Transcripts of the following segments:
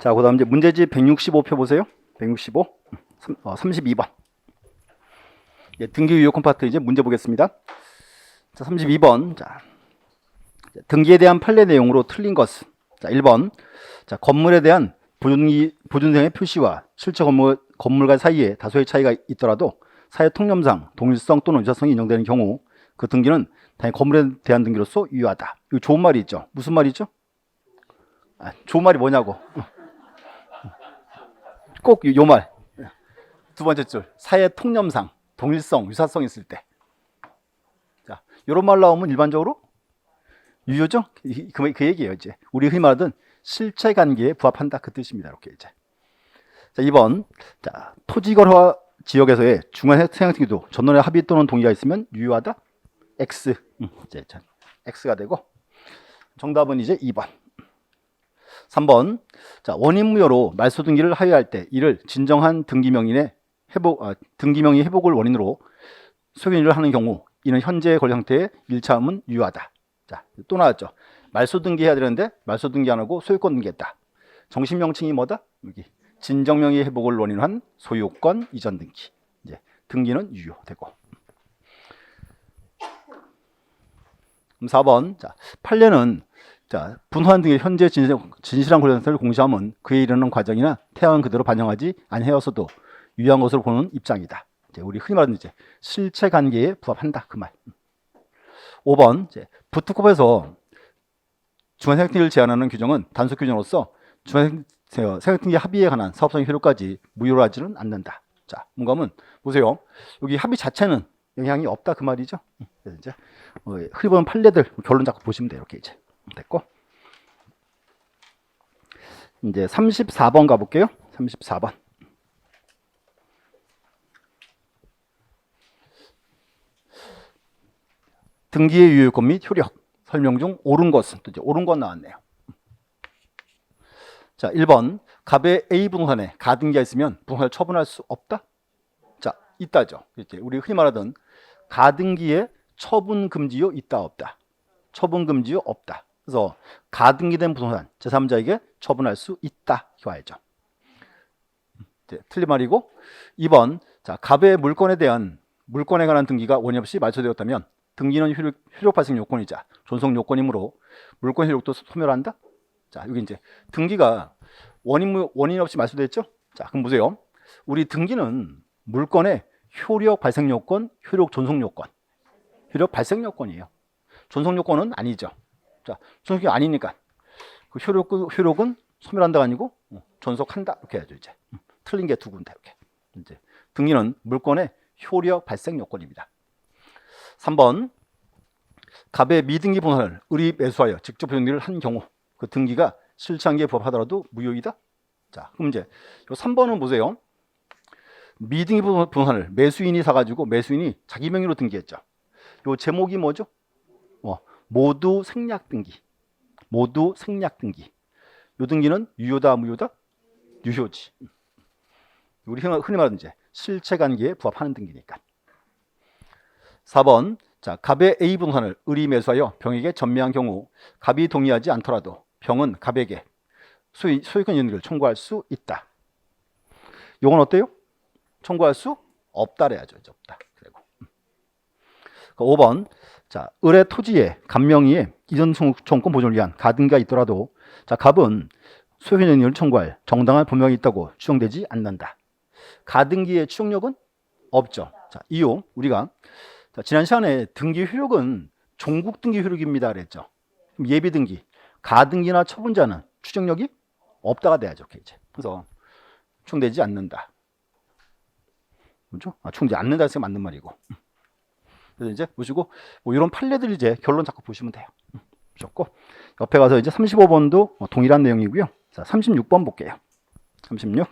자, 그다음 이제 문제집 165표 보세요. 165, 32번. 예, 등기 유효 컴파트 이제 문제 보겠습니다. 자, 32번. 자, 등기에 대한 판례 내용으로 틀린 것은. 자, 1번. 자, 건물에 대한 보존등의 표시와 실제 건물과 사이에 다소의 차이가 있더라도 사회 통념상 동일성 또는 유사성이 인정되는 경우 그 등기는 당연히 건물에 대한 등기로서 유효하다. 이거 좋은 말이 있죠. 무슨 말이죠? 좋은 말이 뭐냐고. 꼭 요 말. 두 번째 줄. 사회 통념상 동일성, 유사성 있을 때. 자, 요런 말 나오면 일반적으로 유효죠? 그 얘기예요, 이제. 우리 흔히 말하던 실체 관계에 부합한다. 그 뜻입니다. 이렇게 이제. 자, 2번. 자, 토지거래와 지역에서의 중간 생활등기도 전원의 합의 또는 동의가 있으면 유효하다. X. 이제 X가 되고. 정답은 이제 2번. 3번. 자, 원인무효로 말소등기를 하회할 때 이를 진정한 등기명의 회복을 원인으로 소유인을 하는 경우 이는 현재 권리 상태의 일차음은 유효하다. 자, 또 나왔죠. 말소등기 해야 되는데 말소등기 안 하고 소유권 등기했다. 정식 명칭이 뭐다? 여기 진정명의 회복을 원인으로 한 소유권 이전 등기. 이제 등기는 유효되고. 그럼 4번. 자, 판례는 자, 분화한 등의 현재 진실한 권리 상태를 공시하면 그에 이르는 과정이나 태양은 그대로 반영하지 아니하여서도 유효한 것으로 보는 입장이다. 이제 우리 흔히 말하는 이제 실체 관계에 부합한다 그 말. 5번. 이제 부특법에서 중간생각등기를 제한하는 규정은 단속 규정으로서 중간생각등기 합의에 관한 사업성 효력까지 무효로 하지는 않는다. 자, 뭔가 하면 보세요. 여기 합의 자체는 영향이 없다 그 말이죠. 그래서 이제 흔히 보는 판례들 결론 잡고 보시면 돼요. 이렇게 이제 됐고. 이제 34번 가볼게요. 34번. 등기의 유효권 및 효력 설명 중 옳은 것은 또 이제 옳은 것 나왔네요. 자, 1번. 갑의 A 부동산에 가등기가 있으면 부동산을 처분할 수 없다? 자, 있다죠. 이제 우리 흔히 말하던 가등기에 처분 금지요 있다 없다. 처분 금지요 없다. 그래서 가등기된 부동산 제3자에게 처분할 수 있다. 이거 알죠. 틀린 말이고. 2번. 자, 갑의 물건에 관한 등기가 원인 없이 말소되었다면 등기는 효력 발생 요건이자 존속 요건이므로 물권 효력도 소멸한다. 자, 여기 이제 등기가 원인 없이 말소됐죠. 자, 그럼 보세요. 우리 등기는 물건의 효력 발생 요건, 효력 존속 요건. 효력 발생 요건이에요. 존속 요건은 아니죠. 자, 존속이 아니니까 그 효력은 소멸한다가 아니고 존속한다 이렇게 해야죠. 이제 틀린 게 두 군데 이렇게. 이제 등기는 물건의 효력 발생 요건입니다. 3번. 갑의 미등기 부동산을 의리 매수하여 직접 변경을 한 경우 그 등기가 실체한계에 부합하더라도 무효이다. 자, 그럼 이제 요 3번은 보세요. 미등기 부동산을 매수인이 사가지고 매수인이 자기 명의로 등기했죠. 요 제목이 뭐죠? 모두 생략 등기. 모두 생략 등기. 요 등기는 유효다 무효다? 유효지. 우리 흔히 말하는 이제 실체관계에 부합하는 등기니까. 4번. 자, 갑의 A 부동산을 의리 매수하여 병에게 전매한 경우 갑이 동의하지 않더라도 병은 갑에게 소유권 이전을 청구할 수 있다. 이건 어때요? 청구할 수 없다 그래야죠. 없다. 그리고 5번. 자, 을의 토지에 갑명의의 이전 청구권 보존을 위한 가등기가 있더라도 자, 갑은 소유권 이전을 청구할 정당한 본명이 있다고 추정되지 않는다. 가등기의 추정력은 없죠. 자, 이유 우리가 자, 지난 시간에 등기 효력은 종국 등기 효력입니다 그랬죠. 예비 등기, 가등기나 처분자는 추정력이 없다가 돼야죠. 이제. 그래서 추정되지 않는다. 그렇죠? 추정되지 않는다 해서 맞는 말이고. 그래서 이제 보시고 뭐 이런 판례들 이제 결론 잡고 보시면 돼요. 보셨고 옆에 가서 이제 35번도 동일한 내용이고요. 자, 36번 볼게요. 36.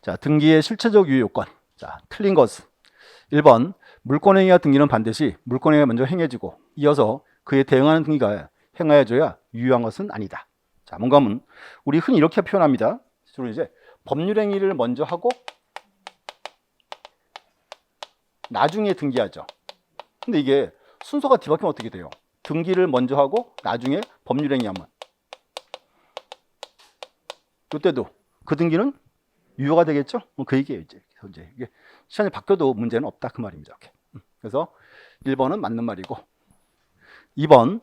자, 등기의 실체적 유효 요건. 자, 틀린 것은 1번. 물권행위와 등기는 반드시 물권행위가 먼저 행해지고 이어서 그에 대응하는 등기가 행하여져야 유효한 것은 아니다. 자, 뭔가 하면 우리 흔히 이렇게 표현합니다. 주로 이제 법률 행위를 먼저 하고 나중에 등기하죠. 근데 이게 순서가 뒤바뀌면 어떻게 돼요? 등기를 먼저 하고 나중에 법률행위하면 이때도 그 등기는 유효가 되겠죠? 그 얘기예요. 이제 이게 시간이 바뀌어도 문제는 없다 그 말입니다. 이렇게. 그래서 1번은 맞는 말이고 2번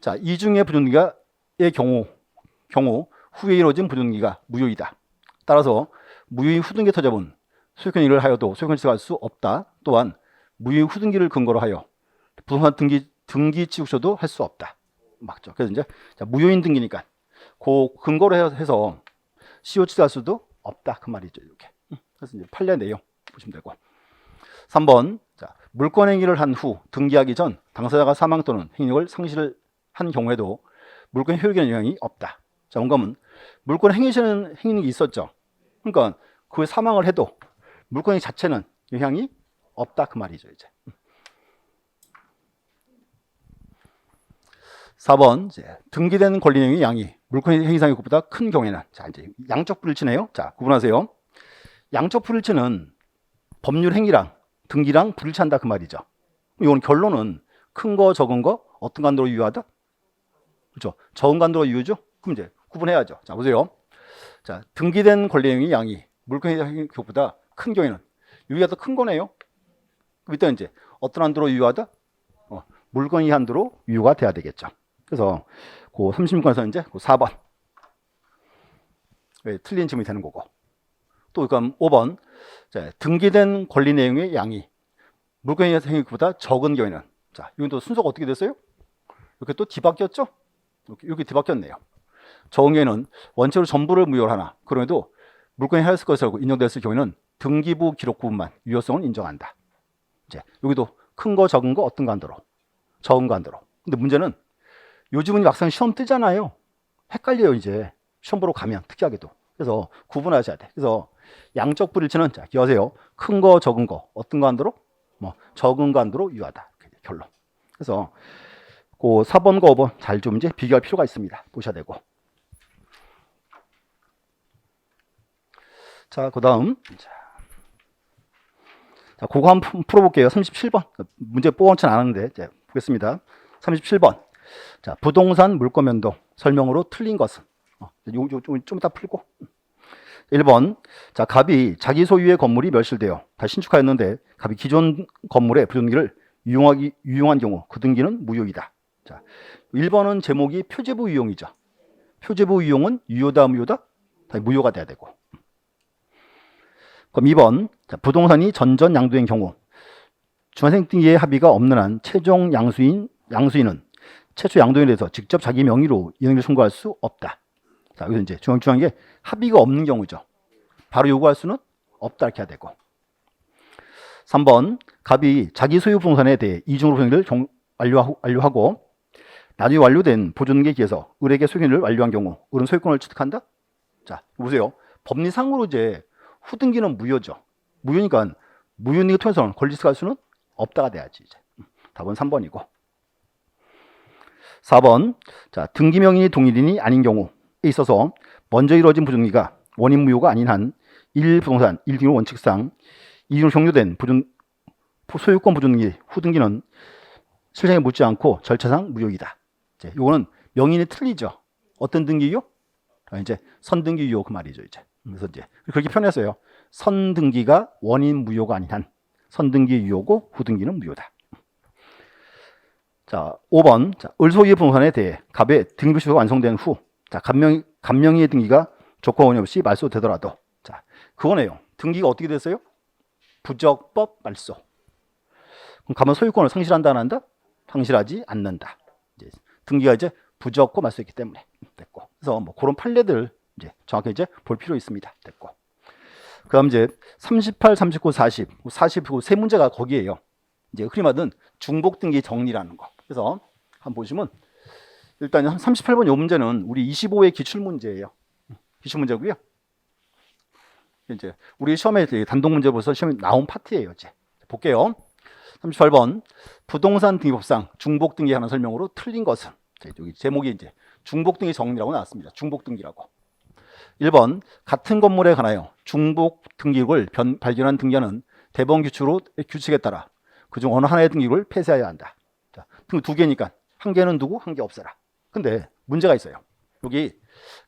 자 이중의 부정등기의 경우 후에 이루어진 부정등기가 무효이다. 따라서 무효의 후등기에 터져본 소유권 이익을 하여도 소유권 취득할 수 없다. 또한 무효의 후등기를 근거로 하여 부동산 등기 취득서도 할 수 없다. 맞죠? 그래서 이제 자, 무효인 등기니까 그 근거로 해서 CO 취득할 수도 없다 그 말이죠. 이렇게. 그래서 이제 판례 내용 보시면 되고 3번 자, 물권 행위를 한 후 등기하기 전 당사자가 사망 또는 행력을 상실한 경우에도 물권 효력에 영향이 없다. 자, 원검은 물권 행위시는 행위는 있었죠. 그러니까 그 사망을 해도 물권 자체는 영향이 없다 그 말이죠. 이제 4번 이제 등기된 권리 내용의 양이 물권 행위상의 것보다 큰 경우에는 자 이제 양적 불일치네요. 자 구분하세요. 양적 불일치는 법률 행위랑 등기랑 불일치한다 그 말이죠. 이건 결론은 큰 거 적은 거 어떤 간도로 유효하다? 그렇죠. 적은 간도로 유효죠. 그럼 이제 구분해야죠. 자 보세요. 자 등기된 권리 내용의 양이 물권 행위 것보다 큰 경우에는 유효가 더 큰 거네요. 그럼 이때 이제 어떤 한도로 유효하다? 물권 이 한도로 유효가 돼야 되겠죠. 그래서 그 36권에서 이제 그 4번 틀린 질문이 되는 거고 또 그럼 5번 자, 등기된 권리 내용의 양이 물권 행위보다 적은 경우에는 자 이건 또 순서가 어떻게 됐어요? 이렇게 또 뒤바뀌었죠? 이렇게 뒤바뀌었네요. 적은 경우에는 원칙으로 전부를 무효로 하나 그럼에도 물권이 하였을 것이라고 인정됐을 경우에는 등기부 기록 부분만 유효성을 인정한다. 이제 여기도 큰 거 적은 거 어떤 간도로 적은 간도로. 근데 문제는 요즘은 막상 시험 뜨잖아요. 헷갈려요. 이제 시험 보러 가면 특이하게도. 그래서 구분하셔야 돼. 그래서 양적 불일치는 자 기억하세요. 큰 거 적은 거 어떤 간도로 적은 간도로 유효하다. 결론. 그래서 그 4번과 5번 잘 좀 이제 비교할 필요가 있습니다. 보셔야 되고. 자, 그다음 자, 그거 한번 풀어볼게요. 37번 문제 뽑아놓진 않았는데 이제 보겠습니다. 37번 자, 부동산 물권 변동 설명으로 틀린 것은 좀 이따 풀고 1번 자, 갑이 자기 소유의 건물이 멸실되어 다시 신축하였는데 갑이 기존 건물의 부등기를 유용한 경우 그 등기는 무효이다. 자, 1번은 제목이 표제부 유용이죠. 표제부 유용은 유효다 무효다? 다 무효가 돼야 되고 그럼 2번 자, 부동산이 전전 양도인 경우 중간생 등기의 합의가 없는 한 최종 양수인은 최초 양도인에 대해서 직접 자기 명의로 이행을 청구할 수 없다. 자, 여기서 이제 중요한 게 합의가 없는 경우죠. 바로 요구할 수는 없다 이렇게 해야 되고 3번 갑이 자기 소유 부동산에 대해 이중으로 소유를 완료하고 나중에 완료된 보존기에 기해서 을에게 소유를 완료한 경우 을은 소유권을 취득한다. 자 보세요. 법리상으로 이제 후등기는 무효죠. 무효니까 무효등기 통해서는 권리스할 수는 없다가 돼야지. 이제. 답은 3번이고 4번 자 등기명인이 동일인이 아닌 경우에 있어서 먼저 이루어진 부등기가 원인 무효가 아닌 한 1부동산 1등기 원칙상 이중으로 종료된 소유권 부등기 후등기는 실행에 묻지 않고 절차상 무효이다. 이제 요거는 명인이 틀리죠. 어떤 등기요? 이제 선등기 유효 그 말이죠. 이제 그래서 이제 그렇게 표현했어요. 선등기가 원인 무효가 아닌 한 선등기 유효고 후등기는 무효다. 자, 5번. 자, 을소유의 부동산에 대해 갑의 등기부시가 완성된 후, 자, 갑명의의 등기가 조건 없이 말소되더라도, 자, 그거네요. 등기가 어떻게 됐어요? 부적법 말소. 그럼 갑은 소유권을 상실한다, 안 한다? 상실하지 않는다. 이제 등기가 이제 부적고 말소했기 때문에 됐고. 그래서 뭐 그런 판례들 이제 정확히 이제 볼 필요 있습니다. 됐고. 그다음 이제 38, 39, 40, 40 세 문제가 거기에요. 이제 흔히 말하는 중복 등기 정리라는 거. 그래서 한번 보시면 일단 38번 요 문제는 우리 25회 기출 문제예요. 기출 문제고요. 이제 우리 시험에 단독 문제 벌써 시험에 나온 파트예요. 이제 볼게요. 38번 부동산 등기법상 중복 등기하는 설명으로 틀린 것은 여기 제목이 이제 중복 등기 정리라고 나왔습니다. 중복 등기라고. 1번 같은 건물에 관하여 중복 등기를 발견한 등기자는 대법원 규칙에 따라 그중 어느 하나의 등기를 폐쇄해야 한다. 자, 등기 두 개니까 한 개는 두고 한 개 없애라. 근데 문제가 있어요. 여기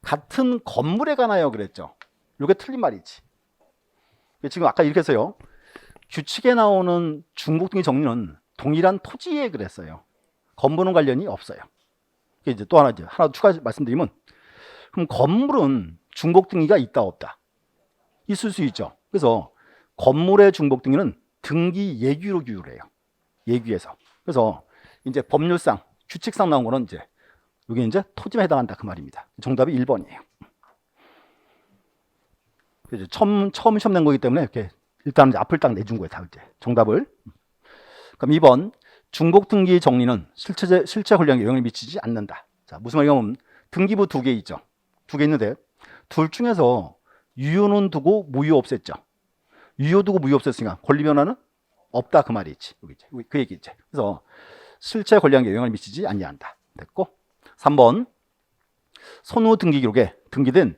같은 건물에 관하여 그랬죠. 이게 틀린 말이지. 지금 아까 이렇게 했어요. 규칙에 나오는 중복등기 정리는 동일한 토지에 그랬어요. 건물은 관련이 없어요. 이제 또 하나 추가 말씀드리면, 그럼 건물은 중복등기가 있다 없다? 있을 수 있죠. 그래서 건물의 중복등기는 등기 예규로 규율해요. 예규에서. 그래서 이제 법률상 규칙상 나온 거는 이제 여기 이제 토지에 해당한다 그 말입니다. 정답이 1번이에요. 이제 처음 시험 낸 거기 때문에 이렇게 일단 이제 앞을 딱 내준 거예요. 다 이제 정답을. 그럼 2번 중복등기 정리는 실체 권리에 영향을 미치지 않는다. 자, 무슨 말이냐면 등기부 두 개 있죠. 두 개 있는데 둘 중에서 유효는 두고 무효 없앴죠. 유효 두고 무효 없앴으니까 권리 변화는 없다 그 말이지. 여기 이제 그 얘기지. 그래서 실체 권리에 영향을 미치지 아니한다. 됐고. 3번 선후 등기 기록에 등기된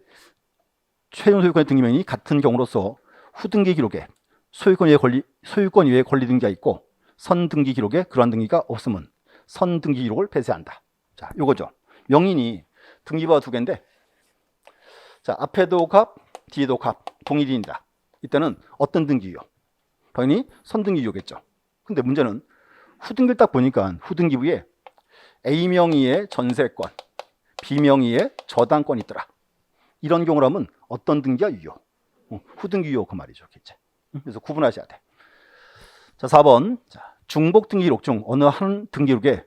최종 소유권의 등기명이 같은 경우로서 후등기 기록에 소유권 이외의 권리 등기가 있고 선등기 기록에 그러한 등기가 없으면 선등기 기록을 폐쇄한다. 자, 요거죠. 명인이 등기부가 두 개인데, 자, 앞에도 값, 뒤에도 값, 동일인이다. 이때는 어떤 등기요? 당연히 선등기요겠죠. 근데 문제는 후등기를 딱 보니까 후등기부에 A 명의의 전세권, B 명의의 저당권이 있더라. 이런 경우라면 어떤 등기가 유효? 후등기 유효 그 말이죠. 그래서 구분하셔야 돼. 자, 4번. 자, 중복 등기 기록 중 어느 한 등기 기록에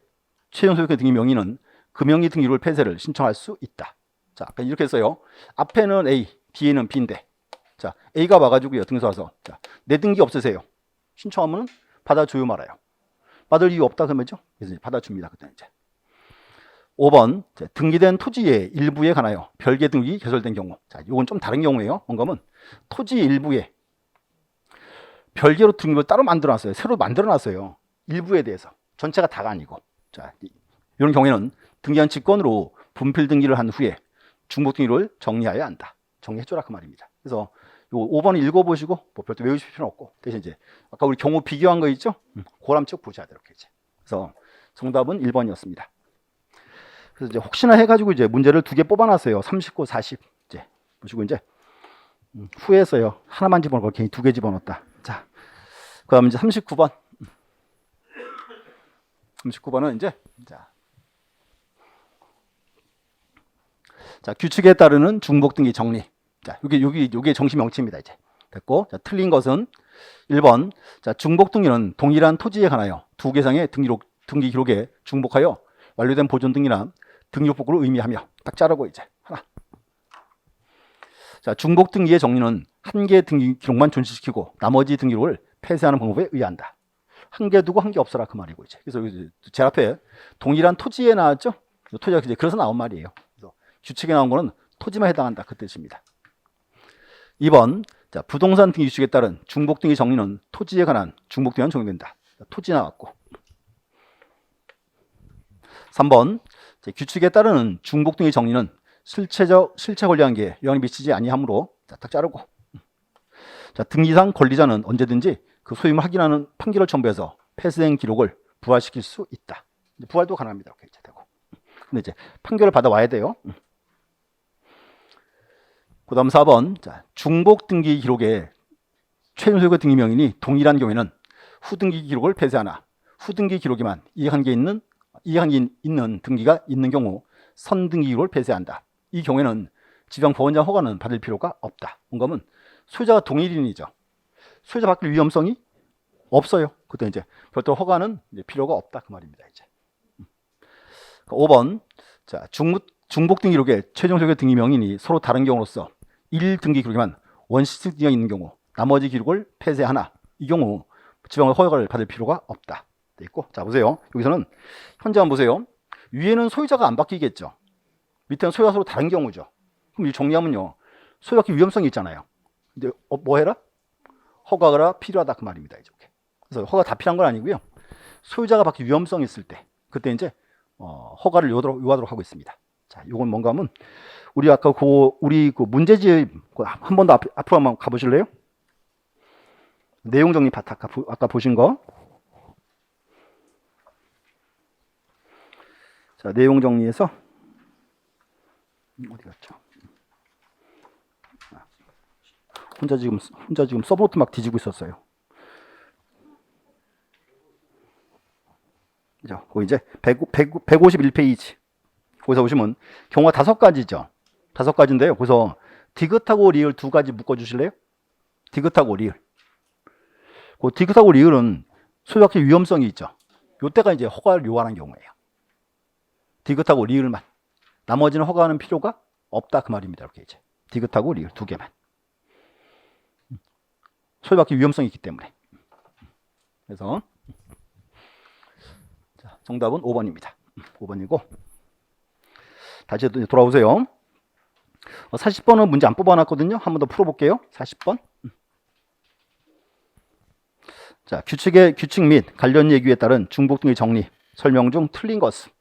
최종 소유권 등기 명의는 그 명의 등기 기록 폐쇄를 신청할 수 있다. 자, 아까 이렇게 했어요. 앞에는 A, 뒤에는 B인데, 자, A가 와가지고요, 등기소 와서, 자, 내 등기 없으세요. 신청하면 받아줘요, 말아요. 받을 이유 없다 그러면죠. 그래서 이제 받아줍니다. 그때 이제. 5번 등기된 토지의 일부에 관하여 별개 등기 개설된 경우. 자, 이건 좀 다른 경우예요. 뭔가면 토지 일부에 별개로 등기를 따로 만들어놨어요. 새로 만들어놨어요. 일부에 대해서. 전체가 다가 아니고. 자, 이런 경우에는 등기한 직권으로 분필 등기를 한 후에 중복 등기를 정리해야 한다. 정리해줘라 그 말입니다. 그래서 요 5번을 읽어보시고 뭐 별도 외우실 필요는 없고 대신 이제 아까 우리 경우 비교한 거 있죠? 그람 쭉 보셔야 돼요. 이렇게 이제. 그래서 정답은 1번이었습니다. 그래서 이제 혹시나 해가지고 이제 문제를 두 개 뽑아놨어요. 39, 40. 이제 보시고 이제 후회했어요. 하나만 집어넣고 괜히 두 개 집어넣었다. 자, 그다음 이제 39번. 39번은 이제 자, 규칙에 따르는 중복 등기 정리. 자, 요게 정식 명칭입니다. 이제 됐고, 자, 틀린 것은 1번. 자, 중복 등기는 동일한 토지에 관하여 두 개상의 등기 기록에 중복하여 완료된 보존 등기나 등기록 복구를 의미하며 딱 자르고 이제 하나. 자, 중복 등기의 정리는 한 개 등기 기록만 존치시키고 나머지 등기록을 폐쇄하는 방법에 의한다. 한 개 두고 한 개 없어라 그 말이고 이제. 그래서 제 앞에 동일한 토지에 나왔죠. 토지가 이제 그래서 나온 말이에요. 그래서 규칙에 나온 거는 토지만 해당한다 그 뜻입니다. 2번. 자, 부동산 등기 규칙에 따른 중복 등기 정리는 토지에 관한 중복 등기만 적용된다. 토지 나왔고. 3번. 자, 규칙에 따르는 중복 등기 정리는 실체 권리관계에 영향을 미치지 아니하므로 딱 자르고. 자, 등기상 권리자는 언제든지 그 소유를 확인하는 판결을 첨부해서 폐쇄된 기록을 부활시킬 수 있다. 부활도 가능합니다. 이렇게 이제 되고. 근데 이제 판결을 받아와야 돼요. 그다음 4번. 자, 중복 등기 기록에 최종 소유권 등기 명인이 동일한 경우에는 후등기 기록을 폐쇄하나 후등기 기록에만 이해관계 있는 등기가 있는 경우 선등기 기록을 폐쇄한다. 이 경우에는 지방법원장 허가는 받을 필요가 없다. 뭔가면 소유자가 동일인이죠. 소유자 바뀔 위험성이 없어요. 그때 이제 별도 허가는 이제 필요가 없다 그 말입니다. 이제 5번. 자, 중복 등기 기록에 최종 소유권 등기 명인이 서로 다른 경우로서 1등기 기록에만 원시 등기가 있는 경우 나머지 기록을 폐쇄하나 이 경우 지방 허가를 받을 필요가 없다. 돼 있고. 자, 보세요. 여기서는 현재 한번 보세요. 위에는 소유자가 안 바뀌겠죠. 밑에는 소유가 서로 다른 경우죠. 그럼 이 정리하면요. 소유 바뀔 위험성이 있잖아요. 근데 뭐 해라? 허가가 필요하다 그 말입니다. 이렇게. 그래서 허가 다 필요한 건 아니고요. 소유자가 바뀔 위험성이 있을 때 그때 이제 허가를 요하도록 하고 있습니다. 자, 요건 뭔가 하면 우리 아까 우리 문제집 한 번 더 앞으로 한번 가보실래요? 내용 정리 파트 아까 보신 거. 자, 내용 정리해서 어디 갔죠? 혼자 지금 서브노트 막 뒤지고 있었어요. 그 이제 151페이지. 거기서 보시면 경우가 5가지죠. 5가지인데요. 거기서 디귿하고 리을 2가지 묶어주실래요? 디귿하고 리을. 그 디귿하고 리을은 소유학적 위험성이 있죠. 요때가 이제 허가를 요하는 경우예요. 디귿하고 리을만. 나머지는 허가하는 필요가 없다 그 말입니다. 이렇게 이제 디귿하고 리을 2개만. 소유학적 위험성이 있기 때문에. 그래서 자, 정답은 5번입니다. 5번이고 다시 돌아오세요. 40번은 문제 안 뽑아놨거든요. 한 번 더 풀어볼게요. 40번. 자, 규칙 및 관련 예규에 따른 중복 등기 정리 설명 중 틀린 것은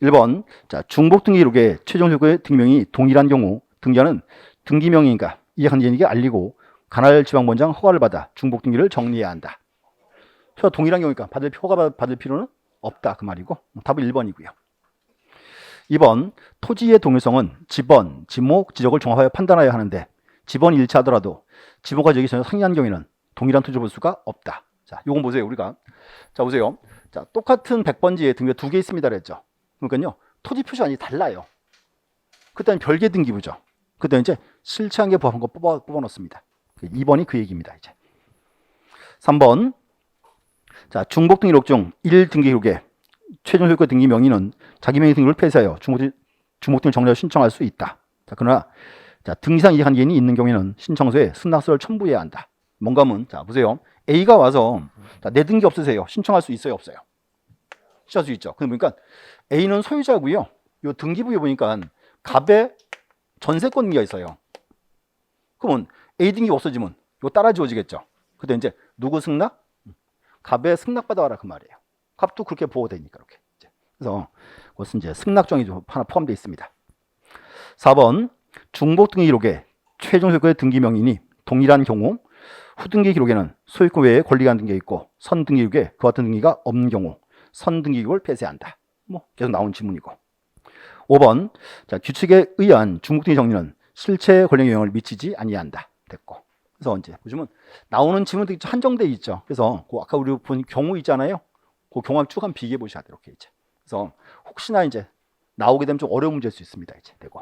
1번. 자, 중복 등기 기록의 최종 효과의 등기명이 동일한 경우 등기하는 등기명인가 이해 관계인에게 알리고 관할 지방본장 허가를 받아 중복 등기를 정리해야 한다. 표가 동일한 경우니까 허가 받을 필요는 없다 그 말이고 답은 1번이고요. 2번. 토지의 동일성은 지번, 지목, 지적을 종합하여 판단하여야 하는데 지번이 일치하더라도 지목과 지적이 전혀 상이한 경우에는 동일한 토지를 볼 수가 없다. 자, 요건 보세요. 우리가 자 보세요. 자, 똑같은 100번지에 등기가 2개 있습니다 그랬죠. 그러니까요. 토지 표시안이 달라요. 그때는 별개 등기부죠. 그때 이제 실체한 게 부합한 거 뽑아 놓습니다. 2번이 그 얘기입니다. 이제 3번. 자, 중복 등기록 중 1등기 기록에 최종 효과 등기 명의는 자기 명의 등기를 폐쇄하여 중복 등기 정리를 신청할 수 있다. 자, 그러나 자, 등기상 이해관계인이 있는 경우에는 신청서에 승낙서를 첨부해야 한다. 뭔가 하면 자 보세요. A가 와서 자, 내 등기 없으세요. 신청할 수 있어요, 없어요? 신청할 수 있죠. 그러니까 A는 소유자고요. 요 등기부에 보니까 갑의 전세권 등기가 있어요. 그러면 A 등기 없어지면 요 따라 지워지겠죠. 그때 이제 누구 승낙? 갑의 승낙 받아와라 그 말이에요. 갑도 그렇게 보호되니까 이렇게. 그래서 그것은 이제 승낙정이 좀 하나 포함되어 있습니다. 4번. 중복 등기 기록에 최종 소유권의 등기 명인이 동일한 경우 후등기 기록에는 소유권 외에 권리가 한 등기가 있고 선등기 기록에 그 같은 등기가 없는 경우 선등기 기록을 폐쇄한다. 뭐 계속 나온 지문이고. 5번. 자, 규칙에 의한 중복 등기 정리는 실체 권리 영향을 미치지 아니한다. 됐고. 그래서 이제 보시면 나오는 지문들이 한정돼 있죠. 그래서 그 아까 우리 본 경우 있잖아요. 그 경우 쭉 한번 비교해 보셔야 돼요. 이렇게 이제. 그래서 혹시나 이제 나오게 되면 좀 어려운 문제일 수 있습니다. 이제 되고.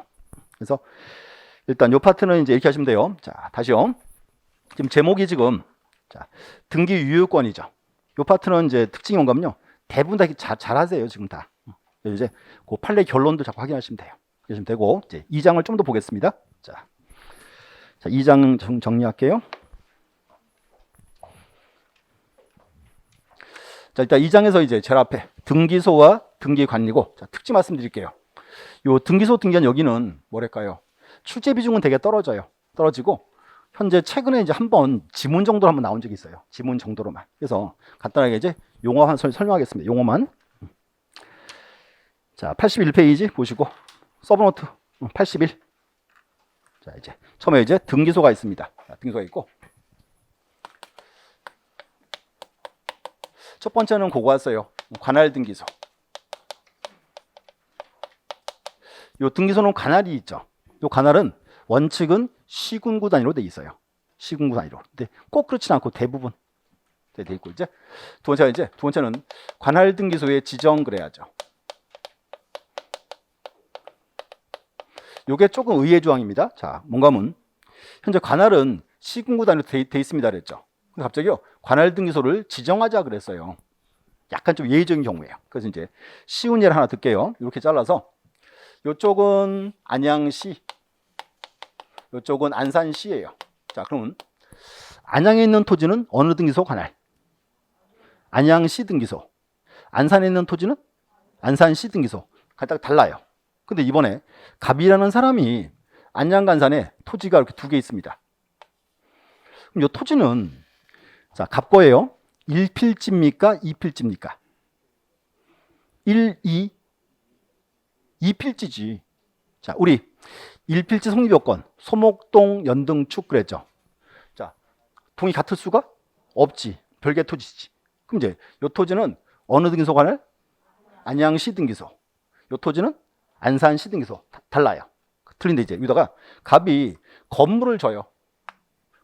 그래서 일단 이 파트는 이제 이렇게 하시면 돼요. 자, 다시요. 지금 제목이 지금 자, 등기 유효권이죠. 이 파트는 이제 특징이 뭔가면요. 대부분 다 잘하세요. 지금 다. 이제 그 판례 결론도 자꾸 확인하시면 돼요. 그러시면 되고 이제 2장을 좀 더 보겠습니다. 자, 2장 정리할게요. 자, 일단 2장에서 이제 제일 앞에 등기소와 등기관리고 자, 특징 말씀드릴게요. 요 등기소 등기한 여기는 뭐랄까요? 출제 비중은 되게 떨어져요. 떨어지고 현재 최근에 이제 한번 지문 정도로 한번 나온 적이 있어요. 지문 정도로만. 그래서 간단하게 이제 용어만 설명하겠습니다. 용어만. 자, 81페이지 보시고 서브노트 81. 자, 이제 처음에 이제 등기소가 있습니다. 자, 등기소가 있고 첫 번째는 그거 왔어요. 관할 등기소. 요 등기소는 관할이 있죠. 요 관할은 원칙은 시군구 단위로 돼 있어요. 시군구 단위로. 근데 꼭 그렇진 않고 대부분 돼 있고 이제 두 번째는 관할 등기소의 지정 그래야죠. 요게 조금 의외 조항입니다. 자, 뭔가 하면 현재 관할은 시군구 단위로 돼 있습니다 그랬죠. 근데 갑자기요. 관할 등기소를 지정하자 그랬어요. 약간 좀 예외적인 경우예요. 그래서 이제 쉬운 예를 하나 들게요. 이렇게 잘라서 이쪽은 안양시, 이쪽은 안산시예요. 자, 그러면 안양에 있는 토지는 어느 등기소 관할? 안양시 등기소. 안산에 있는 토지는 안산시 등기소. 각각 달라요. 근데 이번에 갑이라는 사람이 안양 간산에 토지가 이렇게 2개 있습니다. 그럼 이 토지는 자, 갑 거예요. 1필지입니까? 2필지입니까? 1, 2, 2필지지. 자, 우리 1필지 성립요건 소목동 연등축 그랬죠. 자, 동이 같을 수가 없지. 별개 토지지. 그럼 이제 이 토지는 어느 등기소 관할? 안양시 등기소. 요 토지는 안산시 등기소. 달라요. 틀린데 이제 여기다가 갑이 건물을 줘요.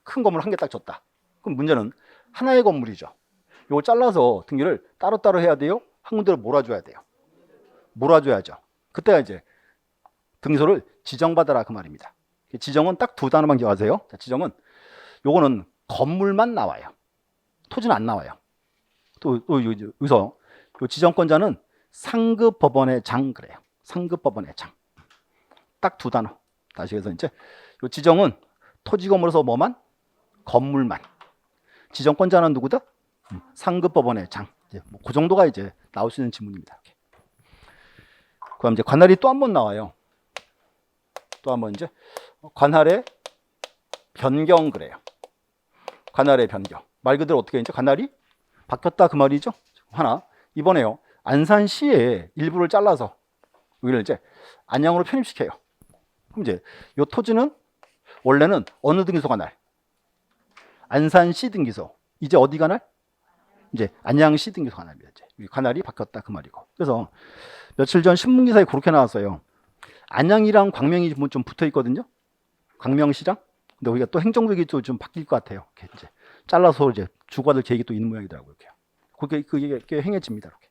큰 건물 한 개 딱 줬다. 그럼 문제는 하나의 건물이죠. 요거 잘라서 등기를 따로따로 해야 돼요? 한 군데로 몰아줘야 돼요? 몰아줘야죠. 그때가 이제 등기소를 지정받아라 그 말입니다. 지정은 딱 두 단어만 기억하세요. 자, 지정은 요거는 건물만 나와요. 토지는 안 나와요. 또 여기서 요 지정권자는 상급법원의 장 그래요. 상급법원의 장. 딱 두 단어. 다시 해서 이제 요 지정은 토지 건물에서 뭐만? 건물만. 지정권자는 누구다? 상급법원의 장. 뭐 그 정도가 이제 나올 수 있는 지문입니다. 이렇게. 그럼 이제 관할이 또 한 번 나와요. 또 한 번 이제 관할의 변경 그래요. 관할의 변경. 말 그대로 어떻게 이제 관할이 바뀌었다 그 말이죠. 하나 이번에요. 안산시의 일부를 잘라서 여기를 이제 안양으로 편입시켜요. 그럼 이제 이 토지는 원래는 어느 등기소 관할? 안산시 등기소. 이제 어디 관할? 이제 안양시 등기소 관할입니다. 이제 관할이 바뀌었다 그 말이고. 그래서 며칠 전 신문기사에 그렇게 나왔어요. 안양이랑 광명이 좀 붙어 있거든요. 광명시랑. 근데 우리가 또 행정구역이 또 좀 바뀔 것 같아요. 이렇게 이제 잘라서 이제 주고받을 계획이 또 있는 모양이더라고요. 이렇게. 그게 행해집니다. 이렇게.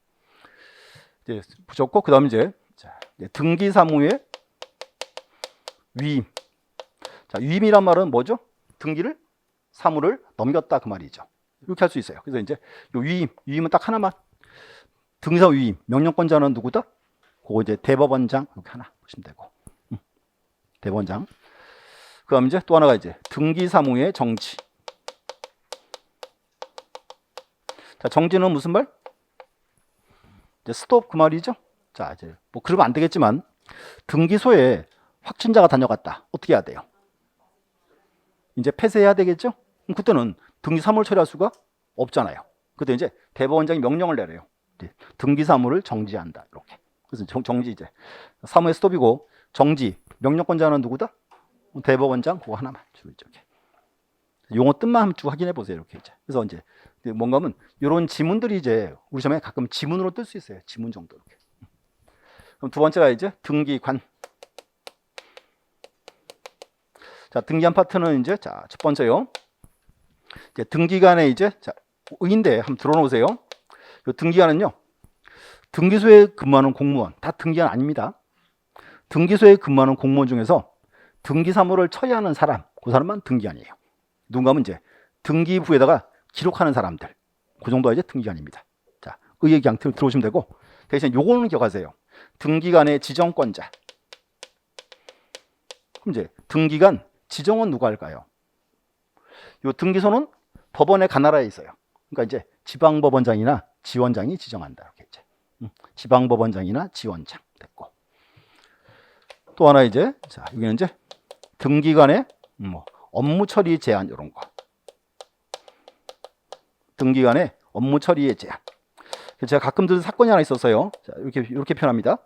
이제 붙였고 그다음 이제 등기 사무의 위임. 자, 위임이란 말은 뭐죠? 등기를 사무를 넘겼다 그 말이죠. 이렇게 할 수 있어요. 그래서 이제 요 위임은 딱 하나만. 등기사 위임, 명령권자는 누구다? 그거 이제 대법원장 이렇게 하나 보시면 되고. 대법원장. 그다음 이제 또 하나가 이제 등기 사무의 정지. 자, 정지는 무슨 말? 이제 스톱 그 말이죠. 자, 이제 뭐 그러면 안 되겠지만 등기소에 확진자가 다녀갔다. 어떻게 해야 돼요? 이제 폐쇄해야 되겠죠? 그럼 그때는 등기 사무를 처리할 수가 없잖아요. 그때 이제 대법원장이 명령을 내려요. 등기 사무를 정지한다. 이렇게. 그래서 정지 이제 사무의 스톱이고 정지 명령권자는 누구다? 대법원장 그거 하나만 주로 이렇게. 용어 뜻만 한번 쭉 확인해 보세요. 이렇게 이제. 그래서 이제 뭔가 하면 이런 지문들이 이제 우리 시험에 가끔 지문으로 뜰 수 있어요. 지문 정도 이렇게. 그럼 두 번째가 이제 등기관. 자, 등기한 파트는 이제 자, 첫 번째요. 이제 등기관에 이제 자, 의인데 한번 들어놓으세요. 이 등기관은요. 등기소에 근무하는 공무원 다 등기관 아닙니다. 등기소에 근무하는 공무원 중에서 등기사무를 처리하는 사람, 그 사람만 등기관이에요. 누군가 하면 이제 등기부에다가 기록하는 사람들, 그 정도가 이제 등기관입니다. 자, 의의 그냥 들어오시면 되고 대신 요거는 기억하세요. 등기관의 지정권자. 그럼 이제 등기관 지정은 누가 할까요? 요 등기소는 법원의 관할하에 있어요. 그러니까 이제 지방법원장이나 지원장이 지정한다. 이렇게 이제 지방법원장이나 지원장 됐고. 또 하나 이제 자 여기는 이제 등기관의 뭐 업무 처리 제한 이런 거. 등기관의 업무 처리의 제한. 제가 가끔 들은 사건이 하나 있었어요. 자, 이렇게 표현합니다.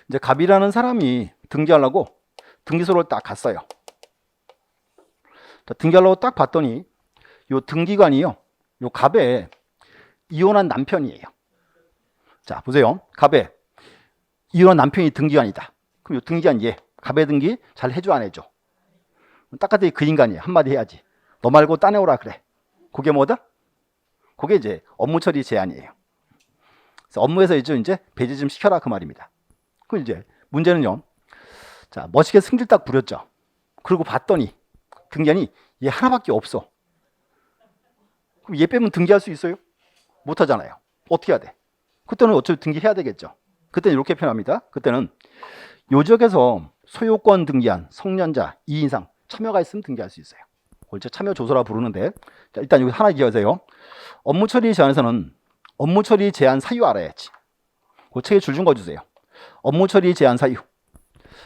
이제 갑이라는 사람이 등기하려고 등기소를 딱 갔어요. 자, 등기하려고 딱 봤더니 요 등기관이요. 요 갑의 이혼한 남편이에요. 자, 보세요. 갑의 이혼한 남편이 등기관이다. 그럼 요 등기관 얘 갑의 등기 잘 해줘 안 해줘? 딱같이 그 인간이에요. 한마디 해야지. 너 말고 따내오라 그래. 그게 뭐다? 그게 이제 업무 처리 제한이에요. 그래서 업무에서 이제 배제 좀 시켜라 그 말입니다. 그 이제 문제는요. 자, 멋있게 승질 딱 부렸죠. 그리고 봤더니 등기관이 얘 하나밖에 없어. 그럼 얘 빼면 등기할 수 있어요? 못 하잖아요. 어떻게 해야 돼? 그때는 어차피 등기해야 되겠죠. 그때는 이렇게 표현합니다. 그때는 요 지역에서 소유권 등기한 성년자 2인 이상 참여가 있으면 등기할 수 있어요. 그걸 참여 조서라 부르는데 자, 일단 여기 하나 기억하세요. 업무 처리 제한에서는 업무 처리 제한 사유 알아야지. 그 책에 줄 준 거 주세요. 업무 처리 제한 사유.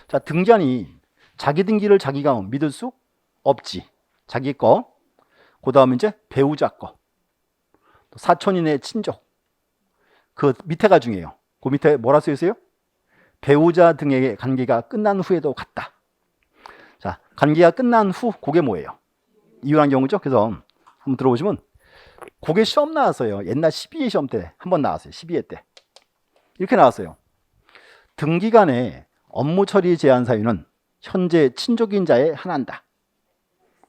자, 등기관이 자기 등기를 자기가 믿을 수 없지. 자기 거. 그 다음에 이제 배우자 거. 사촌인의 친족. 그 밑에가 중요해요. 그 밑에 뭐라 써 있어요? 배우자 등의 관계가 끝난 후에도 같다. 자, 관계가 끝난 후, 그게 뭐예요? 이혼한 경우죠. 그래서 한번 들어보시면 그게 시험 나왔어요. 옛날 12회 시험 때 한 번 나왔어요. 12회 때. 이렇게 나왔어요. 등기간의 업무 처리 제한 사유는 현재 친족인 자에 한한다.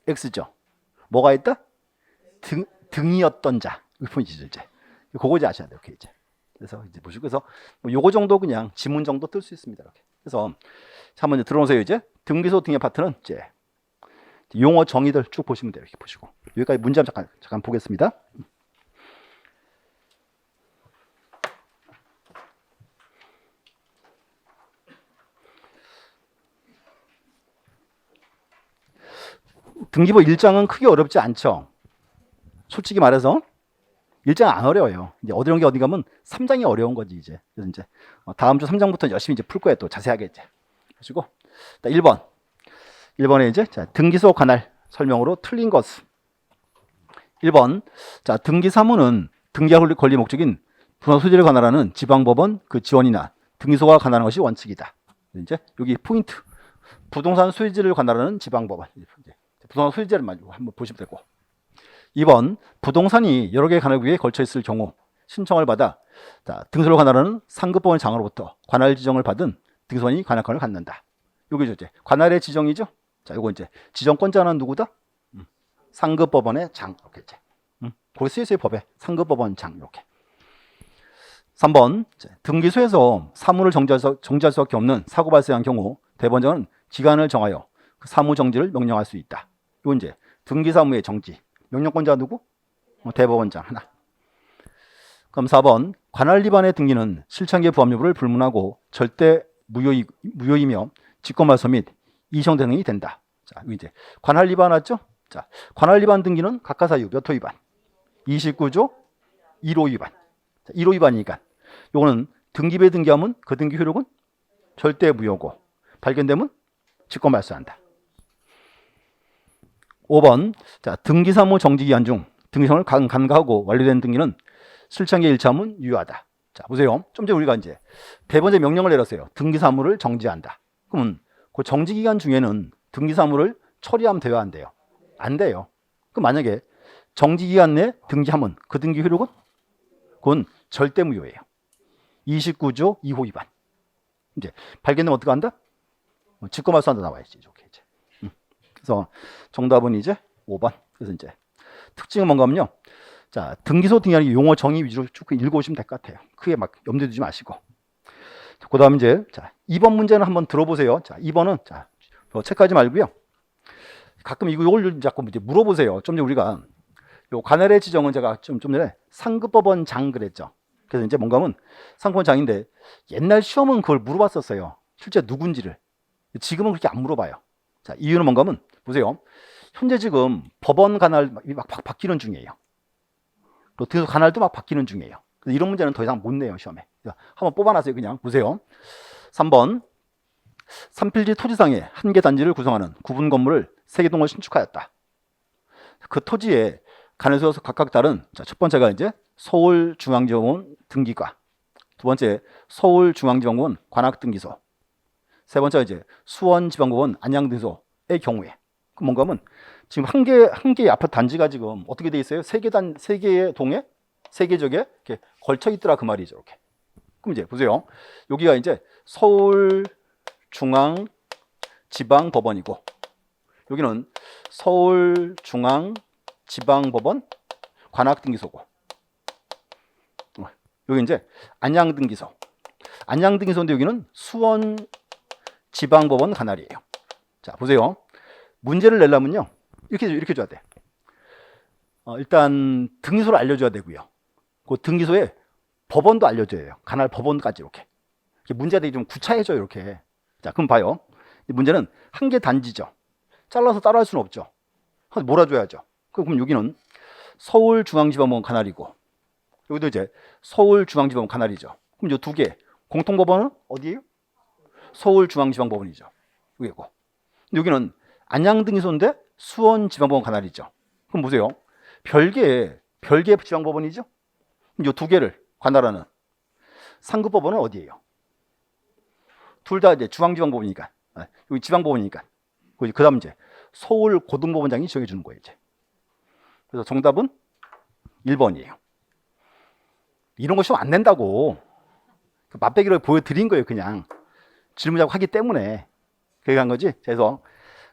X죠. 뭐가 있다? 등이었던 자. 이 포인트죠, 이제. 그거 이제 아셔야 돼요. 이렇게 이제. 그래서 이제 보시고, 그래서 뭐 요거 정도 그냥 지문 정도 뜰 수 있습니다. 이렇게. 그래서 자, 한번 이제 들어오세요. 이제 등기소 등의 파트는 이제 용어 정의들 쭉 보시면 돼요. 이렇게 보시고 여기까지 문제 잠깐 보겠습니다. 등기부 1장은 크게 어렵지 않죠. 솔직히 말해서 1장 안 어려워요. 이제 어려운 게 어디 가면 3장이 어려운 거지 이제. 그래서 이제 다음 주 3장부터 열심히 이제 풀 거예요. 또 자세하게 이제. 보시고 1번에 이제 자, 등기소 관할 설명으로 틀린 것은 1번. 자, 등기사무는 등기와 권리 목적인 부동산 소유지를 관할하는 지방법원 그 지원이나 등기소가 관할하는 것이 원칙이다. 이제 여기 포인트. 부동산 소유지를 관할하는 지방법원. 부동산 소유지를 한번 보시면 되고. 2번. 부동산이 여러 개의 관할구에 걸쳐 있을 경우 신청을 받아 자, 등기소를 관할하는 상급법원 장으로부터 관할 지정을 받은 등기소원이 관할권을 갖는다. 여기죠 이제 관할의 지정이죠. 자, 요거 이제 지정권자는 누구다? 상급법원의 장 이렇게 이제. 거기 쓰여 있어요 법에 상급법원 장 이렇게. 3번. 등기소에서 사무를 정지할 수밖에 없는 사고 발생한 경우 대법원장은 기간을 정하여 그 사무 정지를 명령할 수 있다. 이건 이제 등기사무의 정지. 명령권자 누구? 대법원장 하나. 그럼 4번. 관할 위반의 등기는 실천기의 부합 여부를 불문하고 절대 무효이며 직권말소 및 이성 대응이 된다. 자, 이제 관할 위반 왔죠? 자, 관할 위반 등기는 각각 사유 몇 호 위반? 29조 1호 위반. 자, 1호 위반이니까 요거는 등기부에 등기하면 그 등기 효력은 절대 무효고 발견되면 직권말소한다. 5번. 자, 등기사무 정지 기간 중 등기성을 간과하고 완료된 등기는 실천기에 일치하면 유효하다. 자, 보세요. 좀 전에 우리가 이제 대법원의 명령을 내렸어요. 등기사무를 정지한다. 그러면 그 정지 기간 중에는 등기사무를 처리하면 돼요, 안 돼요? 안 돼요. 그럼 만약에 정지 기간 내에 등기하면 그 등기 효력은 그건 절대 무효예요. 29조 2호 위반. 이제 발견되면 어떻게 한다? 직권말소한다 나와야지. 이렇게 이제. 그래서 정답은 이제 5번. 그래서 이제 특징은 뭔가 하면요. 자, 등기소 등기하는 용어 정의 위주로 쭉 읽어오시면 될 것 같아요. 크게 막 염두에 두지 마시고. 그 다음 이제 자, 2번 문제는 한번 들어보세요. 자, 2번은 자, 체크하지 말고요. 가끔 이걸 자꾸 이제 물어보세요. 좀 전에 우리가 요 관할의 지정은 제가 좀 전에 상급법원 장 그랬죠. 그래서 이제 뭔가 하면 상급법원 장인데 옛날 시험은 그걸 물어봤었어요. 실제 누군지를. 지금은 그렇게 안 물어봐요. 자, 이유는 뭔가 하면 보세요. 현재 지금 법원 관할이 막 바뀌는 중이에요. 또 등기소 관할도 막 바뀌는 중이에요. 그래서 이런 문제는 더 이상 못 내요, 시험에. 한번 뽑아놨어요, 그냥. 보세요. 3번. 산필지 토지상에 한 개 단지를 구성하는 구분 건물을 3개 동을 신축하였다. 그 토지에 관할소에서 각각 다른 자, 첫 번째가 이제 서울중앙지방법원 등기과, 두 번째 서울중앙지방법원 관악등기소, 세 번째가 이제 수원지방법원 안양등기소의 경우에 그 뭔가 하면 지금 한 개의 아파트 단지가 지금 어떻게 돼 있어요? 세 개의 동에 세 개 적에 이렇게 걸쳐 있더라 그 말이죠. 이렇게. 그럼 이제 보세요. 여기가 이제 서울중앙지방법원이고 여기는 서울중앙지방법원 관악등기소고 여기 이제 안양등기소. 안양등기소인데 여기는 수원지방법원 관할이에요. 자, 보세요. 문제를 내려면요. 이렇게 줘야 돼. 일단 등기소를 알려줘야 되고요. 그 등기소에 법원도 알려줘야 해요. 관할 법원까지 이렇게. 문제들이 좀 구차해져 이렇게. 자, 그럼 봐요. 이 문제는 한 개 단지죠. 잘라서 따라할 수는 없죠. 몰아줘야죠. 그럼 여기는 서울중앙지방법원 관할이고 여기도 이제 서울중앙지방법원 관할이죠. 그럼 이 두 개 공통법원은 어디예요? 서울중앙지방법원이죠. 여기고 여기는 안양등기소인데 수원지방법원 관할이죠. 그럼 보세요. 별개의 지방법원이죠. 이 두 개를 관할하는 상급법원은 어디예요? 둘 다 이제 중앙지방법원이니까 여기 지방법원이니까 그 다음 이제 서울고등법원장이 정해주는 거예요. 이제. 그래서 정답은 1번이에요. 이런 거 시험 안 낸다고. 그 맛배기를 보여드린 거예요. 그냥 질문자고 하기 때문에 그렇게 한 거지. 그래서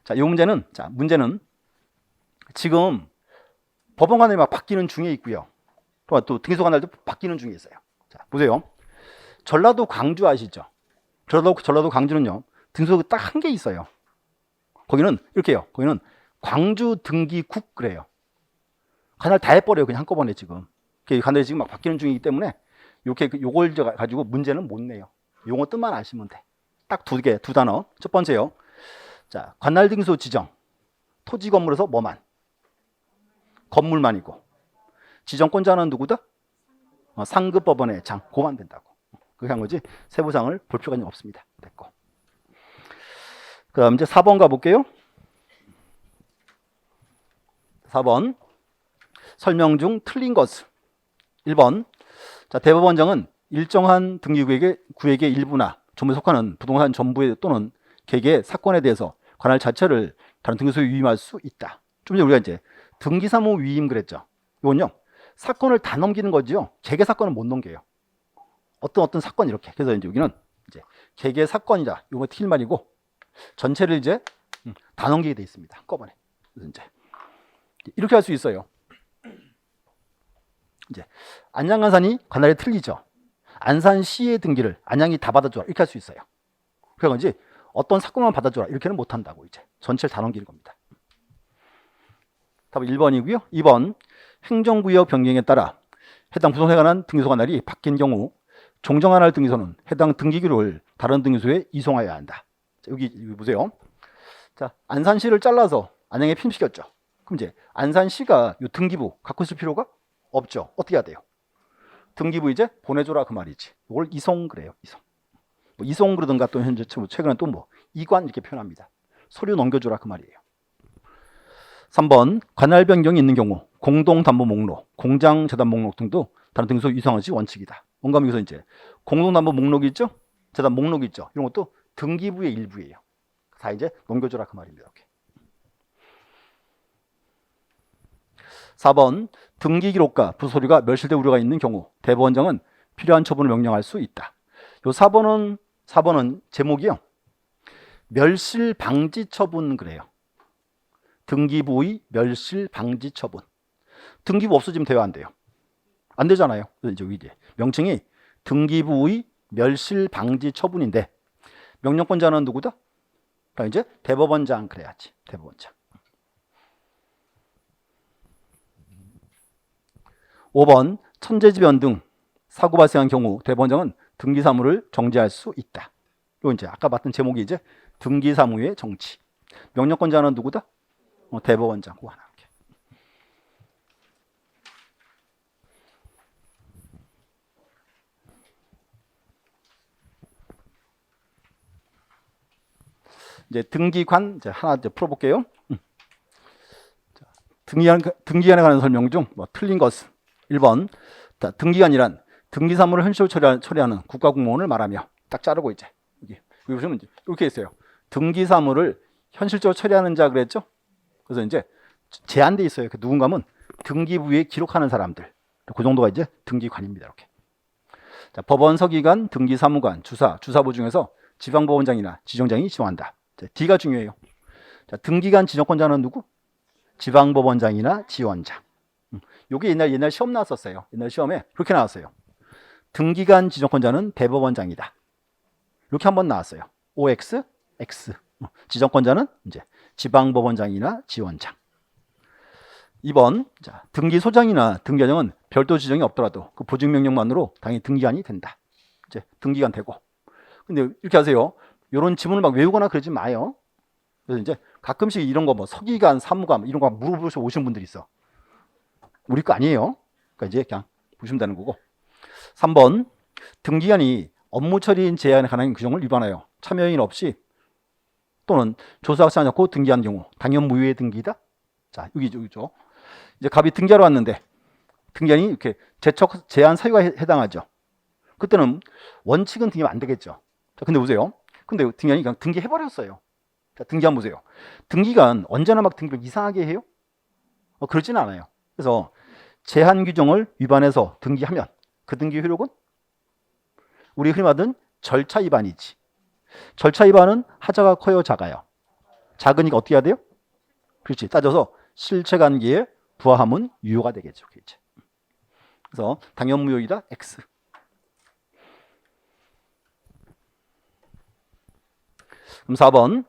자, 이 문제는 지금 법원관할이 막 바뀌는 중에 있고요. 또 등기소관할도 바뀌는 중에 있어요. 자, 보세요. 전라도 광주 아시죠? 전라도 광주는요. 등기소 딱 한 개 있어요. 거기는 이렇게요. 거기는 광주 등기국 그래요. 관할 다 해버려요. 그냥 한꺼번에 지금. 관할이 지금 막 바뀌는 중이기 때문에 이렇게 요걸 가지고 문제는 못 내요. 용어 뜻만 아시면 돼. 딱 두 단어. 첫 번째요. 자, 관할 등기소 지정. 토지 건물에서 뭐만? 건물만이고. 지정권자는 누구다? 상급법원의 장. 고만 된다고. 그렇게 한 거지. 세부상을 볼 필요가 없습니다. 됐고. 그 다음 이제 4번 가볼게요. 4번. 설명 중 틀린 것은 1번. 자, 대법원장은 일정한 등기구역의 일부나 전부에 속하는 부동산 전부에 또는 개개의 사건에 대해서 관할 자체를 다른 등기소에 위임할 수 있다. 좀 전에 우리가 이제 등기사무 위임 그랬죠. 이건요. 사건을 다 넘기는 거죠. 개개 사건은 못 넘겨요. 어떤 사건 이렇게. 그래서 이제 여기는 이제 개개 사건이다. 이거 틀린 말이고 전체를 이제 다 넘기게 돼 있습니다. 한꺼번에. 그래서 이제 이렇게 할 수 있어요. 이제 안양안산이 관할에 틀리죠. 안산시의 등기를 안양이 다 받아줘라 이렇게 할 수 있어요. 그런 건지 어떤 사건만 받아줘라 이렇게는 못한다고 이제 전체를 다 넘기는 겁니다. 답은 1번이고요. 2번 행정구역 변경에 따라 해당 부동산에 관한 등기소 관할이 바뀐 경우 종정관할 등기소는 해당 등기기록을 다른 등기소에 이송하여야 한다. 자, 여기 보세요. 자, 안산시를 잘라서 안양에 편입시켰죠. 그럼 이제 안산시가 이 등기부 갖고 있을 필요가 없죠. 어떻게 해야 돼요? 등기부 이제 보내줘라 그 말이지. 이걸 이송 그래요. 이송. 뭐 이송 그러든가 또 현재 최근에 또 뭐 이관 이렇게 표현합니다. 서류 넘겨줘라 그 말이에요. 3번 관할 변경이 있는 경우 공동담보 목록, 공장재단 목록 등도 다른 등기소 이송하지 원칙이다. 뭔가 여기서 이제 공동담보 목록이 있죠? 재단 목록이 있죠? 이런 것도 등기부의 일부예요. 다 이제 넘겨줘라 그 말입니다. 이렇게. 4번 등기기록과 부서류가 멸실될 우려가 있는 경우 대법원장은 필요한 처분을 명령할 수 있다. 요 4번은 제목이요. 멸실방지처분 그래요. 등기부의 멸실방지처분. 등기부 없어지면 돼요, 안 돼요? 안 되잖아요. 그래서 이제 명칭이 등기부의 멸실방지처분인데 명령권자는 누구다? 그러니까 이제 대법원장 그래야지. 대법원장. 5번 천재지변 등 사고 발생한 경우 대법원장은 등기사무를 정지할 수 있다. 요 이제 아까 봤던 제목이 이제 등기사무의 정지. 명령권자는 누구다? 대법원장. 그거 하나 이렇게. 이제 등기관 이제 하나 이제 풀어볼게요. 등기관에 관한 설명 중 뭐 틀린 것은 1번 등기관이란 등기사무를 현실적으로 처리하는 국가공무원을 말하며 딱 자르고 이제 여기 보시면 이제 이렇게 있어요. 등기사무를 현실적으로 처리하는 자 그랬죠? 그래서 이제 제한돼 있어요. 그 누군가면 등기부에 기록하는 사람들. 그 정도가 이제 등기관입니다. 이렇게. 자, 법원 서기관, 등기사무관, 주사부 중에서 지방법원장이나 지정장이 지정한다. 자, D가 중요해요. 자, 등기관 지정권자는 누구? 지방법원장이나 지원장. 요게 옛날 시험 나왔었어요. 옛날 시험에 그렇게 나왔어요. 등기관 지정권자는 대법원장이다. 이렇게 한번 나왔어요. OX, X. 지정권자는 이제 지방법원장이나 지원장. 2번 자, 등기소장이나 등기관장은 별도 지정이 없더라도 그 보증명령만으로 당연히 등기관이 된다. 이제 등기관 되고. 근데 이렇게 하세요. 이런 지문을 막 외우거나 그러지 마요. 그래서 이제 가끔씩 이런 거 뭐 서기관, 사무관 이런 거 물어보셔 오시는 분들이 있어. 우리 거 아니에요. 그러니까 이제 그냥 보시면 되는 거고. 3번 등기관이 업무 처리인 제한에 관한 규정을 위반하여 참여인 없이 또는 조사하지 않고 등기한 경우 당연 무효의 등기다. 자, 여기죠. 이제 갑이 등기하러 왔는데 등기관이 이렇게 제척 제한 사유가 해당하죠. 그때는 원칙은 등기하면 안 되겠죠. 자, 근데 보세요. 근데 등기관이 그냥 등기해 버렸어요. 자, 등기한 보세요. 등기관 언제나 막 등기를 이상하게 해요? 그렇지는 않아요. 그래서 제한 규정을 위반해서 등기하면 그 등기 효력은 우리 흔히 말하는 절차 위반이지. 절차 위반은 하자가 커요, 작아요? 작으니까 어떻게 해야 돼요? 그렇지. 따져서 실체관계에 부합하면 유효가 되겠죠. 그렇지. 그래서 당연무효이다 X. 그럼 4번.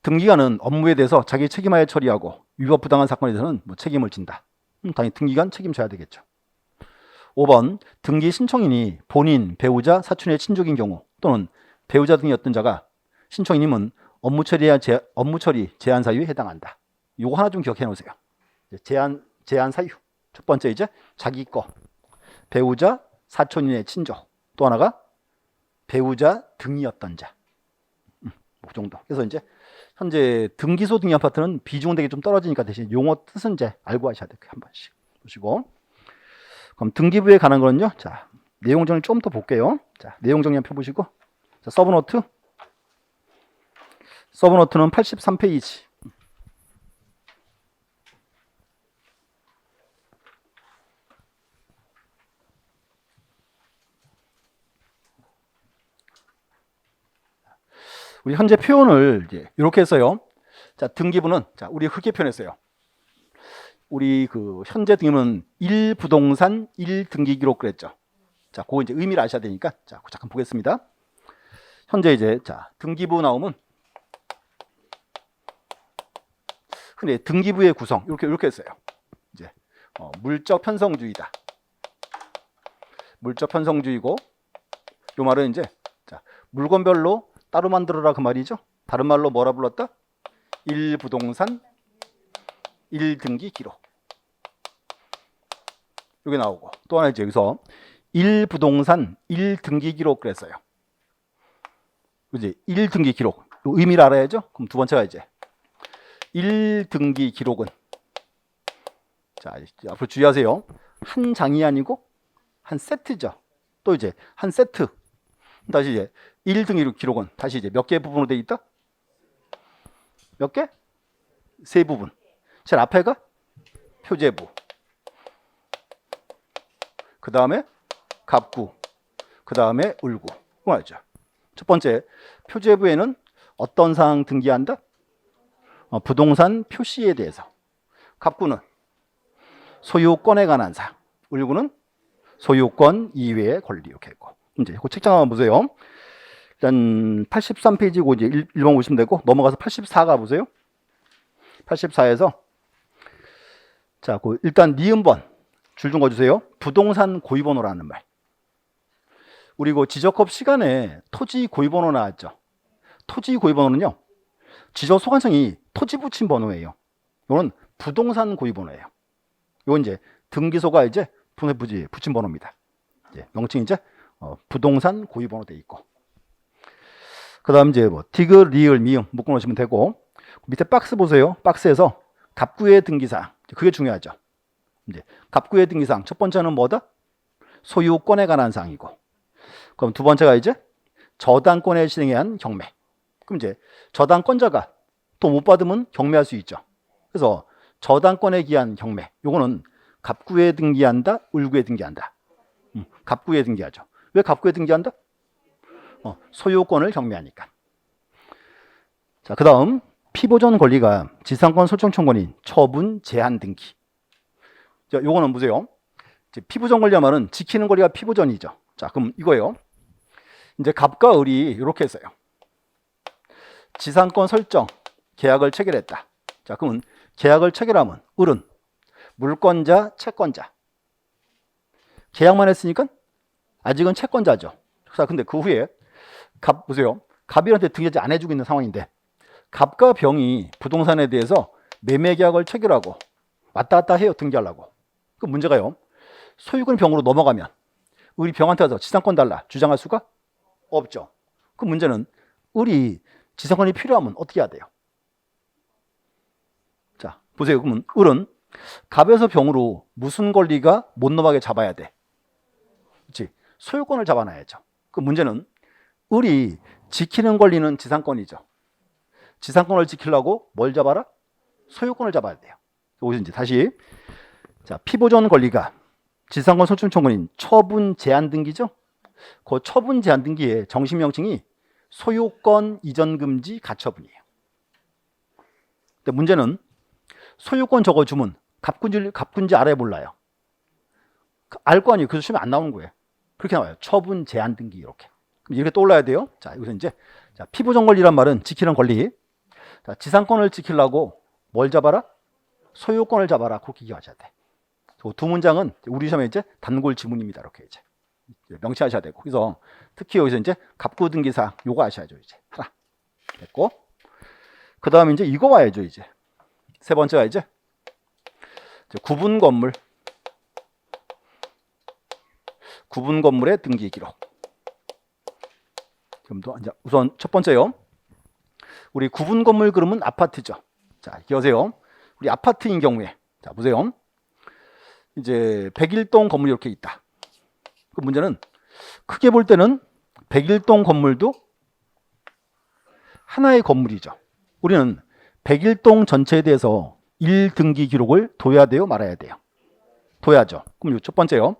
등기관은 업무에 대해서 자기 책임하에 처리하고 위법 부당한 사건에 대해서는 뭐 책임을 진다. 당연히 등기관 책임져야 되겠죠. 5번. 등기 신청인이 본인, 배우자, 사촌의 친족인 경우 또는 배우자 등이 어떤 자가 신청인임은 업무 처리 제한 사유에 해당한다. 요거 하나 좀 기억해 놓으세요. 제한 사유. 첫 번째 이제 자기 거, 배우자, 사촌인의 친족, 또 하나가 배우자 등이었던 자. 그 정도. 그래서 이제 현재 등기소 등기 아파트는 비중은 되게 좀 떨어지니까 대신 용어 뜻은 이제 알고 하셔야 돼요. 한 번씩 보시고. 그럼 등기부에 관한 거는요. 자, 내용 정리 좀 더 볼게요. 자, 내용 정리 한번 펴보시고. 자, 서브노트. 서브노트는 83페이지. 우리 현재 표현을 이제 이렇게 했어요. 자, 등기부는 자, 우리 그렇게 표현했어요. 우리 그 현재 등기부는 1부동산 1등기 기록 그랬죠. 자, 그거 이제 의미를 아셔야 되니까 자, 잠깐 보겠습니다. 현재 이제 자, 등기부 나오면 근데 등기부의 구성 이렇게 했어요. 이제 물적 편성주의다. 물적 편성주의고 요 말은 이제 자, 물건별로 따로 만들어라 그 말이죠. 다른 말로 뭐라 불렀다? 1부동산 1등기 기록. 이게 나오고 또 하나 이제 여기서 1부동산 1등기 기록 그랬어요. 이제 1등기 기록 의미를 알아야죠. 그럼 두 번째가 이제 1등기 기록은 자, 앞으로 주의하세요. 한 장이 아니고 한 세트죠. 또 이제 한 세트. 다시 이제 1등기 기록은 다시 이제 몇 개의 부분으로 되어 있다? 몇 개? 세 부분. 제일 앞에가 표제부. 그 다음에 갑구. 그 다음에 을구. 맞죠? 첫 번째 표제부에는 어떤 사항 등기한다? 부동산 표시에 대해서. 갑구는 소유권에 관한 사항. 을구는 소유권 이외의 권리. 이렇게 했고. 이제 그 책장 한번 보세요. 일단 83페이지고 이제 1번 보시면 되고 넘어가서 84가 보세요. 84에서 자, 그 일단 니은번 줄 좀 거주세요. 부동산 고유번호라는 말. 우리 그 지적법 시간에 토지 고유번호 나왔죠. 토지 고유번호는요. 지적소관청이 토지 붙인 번호예요. 이거는 부동산 고유번호예요. 이건 이제 등기소가 이제 붙인 번호입니다. 이제 명칭 이제 부동산 고유번호 돼 있고. 그다음 이제 뭐 디귿, 리을, 미음 묶어 놓으시면 되고 밑에 박스 보세요. 박스에서 갑구의 등기사항. 그게 중요하죠. 이제 갑구의 등기사항 첫 번째는 뭐다? 소유권에 관한 사항이고. 그럼 두 번째가 이제 저당권에 실행해야 한 경매. 그럼 이제 저당권자가 또 못 받으면 경매할 수 있죠. 그래서 저당권에 기한 경매. 요거는 갑구에 등기한다, 을구에 등기한다. 갑구에 등기하죠. 왜 갑구에 등기한다? 소유권을 경매하니까. 자, 그 다음 피보전 권리가 지상권 설정 청구인 처분 제한 등기. 자, 요거는 보세요. 피보전 권리 하면은 지키는 권리가 피보전이죠. 자, 그럼 이거예요. 이제 갑과 을이 이렇게 했어요. 지상권 설정 계약을 체결했다. 자, 그러면 계약을 체결하면 을은 물권자, 채권자. 계약만 했으니까 아직은 채권자죠. 자, 근데 그 후에 갑 보세요. 갑이한테 등기하지 안 해주고 있는 상황인데 갑과 병이 부동산에 대해서 매매 계약을 체결하고 왔다 갔다 해요. 등기하려고. 그 문제가요. 소유권 병으로 넘어가면 을이 병한테 가서 지상권 달라 주장할 수가 없죠. 그 문제는 을이 지상권이 필요하면 어떻게 해야 돼요? 자, 보세요. 그러면 을은 갑에서 병으로 무슨 권리가 못 넘어가게 잡아야 돼? 그렇지. 소유권을 잡아놔야죠. 그 문제는 을이 지키는 권리는 지상권이죠. 지상권을 지키려고 뭘 잡아라? 소유권을 잡아야 돼요. 여기서 이제 다시 자, 피보전 권리가 지상권 설정 청구인 처분 제한 등기죠. 그 처분 제한 등기의 정식 명칭이 소유권 이전 금지 가처분이에요. 근데 문제는 소유권 적어주면 갑군지 알아야 몰라요. 알 거 아니에요. 그래서 시험에 안 나오는 거예요. 그렇게 나와요. 처분 제한 등기 이렇게. 이렇게 떠올라야 돼요. 자, 여기서 이제 피부정 권리란 말은 지키는 권리. 자, 지상권을 지키려고 뭘 잡아라? 소유권을 잡아라. 그렇게 기억하셔야 돼. 두 문장은 우리 시험에 이제 단골 지문입니다. 이렇게 이제 명시하셔야 되고. 그래서 특히 여기서 이제 갑구등기사 요거 아셔야죠. 이제 하나 됐고. 그 다음에 이제 이거 와야죠. 이제 세 번째가 이제 구분 건물의 등기 기록. 그럼 또 이제 우선 첫 번째요. 우리 구분 건물 그러면 아파트죠. 자, 기억하세요. 우리 아파트인 경우에 자 보세요. 이제 101동 건물이 이렇게 있다. 그 문제는 크게 볼 때는 101동 건물도 하나의 건물이죠. 우리는 101동 전체에 대해서 1등기 기록을 둬야 돼요, 말아야 돼요? 둬야죠. 그럼 첫 번째요.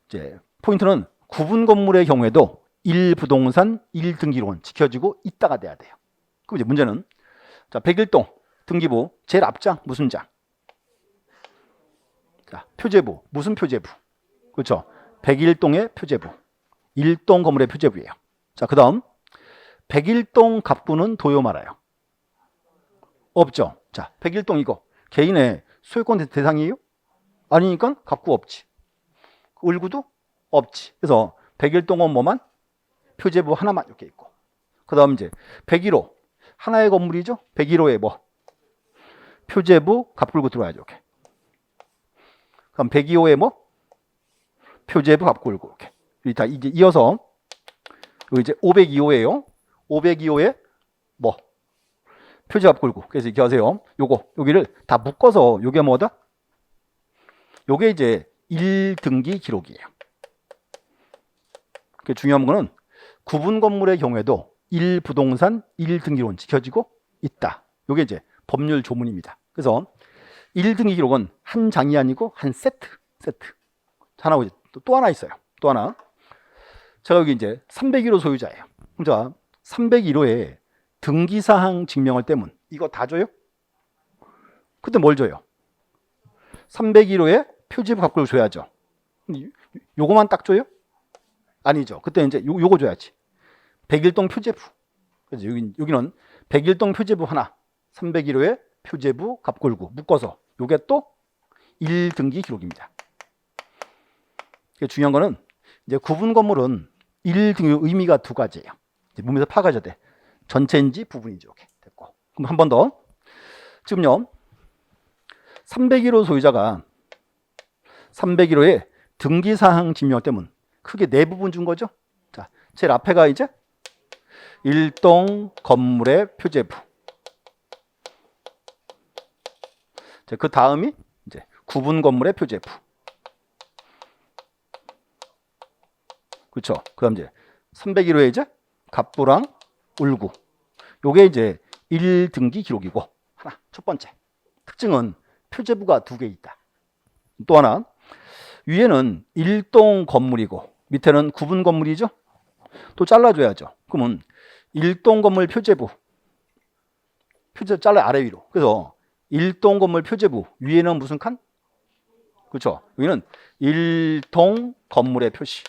이제 포인트는 구분 건물의 경우에도 1부동산 1등기 기록은 지켜지고 있다가 돼야 돼요. 그럼 이제 문제는 자, 101동 등기부 제일 앞장 무슨 장? 자, 표제부. 무슨 표제부? 그렇죠. 101동의 표제부. 1동 건물의 표제부예요. 자, 그 다음 101동 갑구는 도요 말아요? 없죠. 자, 101동 이거 개인의 소유권 대상이에요? 아니니까 갑구 없지. 을구도 없지. 그래서 101동은 뭐만? 표제부 하나만 이렇게 있고. 그 다음 이제 101호 하나의 건물이죠. 101호에 뭐? 표제부 갑굴구 들어와야죠. 이렇게. 그럼 102호에 뭐? 표제부 갑굴구 이렇게. 다 이제 이어서 여기 이제 502호예요. 502호에 뭐? 표제 갑굴구. 그래서 이렇게 하세요. 여기를 다 묶어서 요게 뭐다? 요게 이제 1등기 기록이에요. 중요한 거는 구분 건물의 경우에도 1부동산 1등기록은 지켜지고 있다. 요게 이제 법률 조문입니다. 그래서 1등기 기록은 한 장이 아니고 한 세트. 하나 또 하나 있어요. 또 하나. 제가 여기 이제 301호 소유자예요. 자, 301호에 등기사항 증명할 때면 이거 다 줘요? 그때 뭘 줘요? 301호에 표지부 갑구를 줘야죠. 요거만 딱 줘요? 아니죠. 그때 이제 요거 줘야지. 101동 표제부. 그래서 여기는 101동 표제부 하나, 301호에 표제부 갑굴구 묶어서 요게 또 1등기 기록입니다. 중요한 거는 이제 구분 건물은 1등기 의미가 두 가지예요. 몸에서 파악하셔야 돼. 전체인지 부분인지 이렇게 됐고. 그럼 한 번 더. 지금요. 301호 소유자가 301호에 등기사항 증명할 때면 크게 네 부분 준 거죠. 자, 제일 앞에가 이제 1동 건물의 표제부. 자, 그 다음이 이제 구분 건물의 표제부. 그렇죠. 그다음 이제 301호에 이제 갑부랑 울구. 요게 이제 1등기 기록이고 하나. 첫 번째. 특징은 표제부가 두 개 있다. 또 하나. 위에는 1동 건물이고 밑에는 구분 건물이죠. 또 잘라줘야죠. 그러면 1동 건물 표제부 잘라 아래 위로. 그래서 1동 건물 표제부 위에는 무슨 칸? 그렇죠. 여기는 1동 건물의 표시.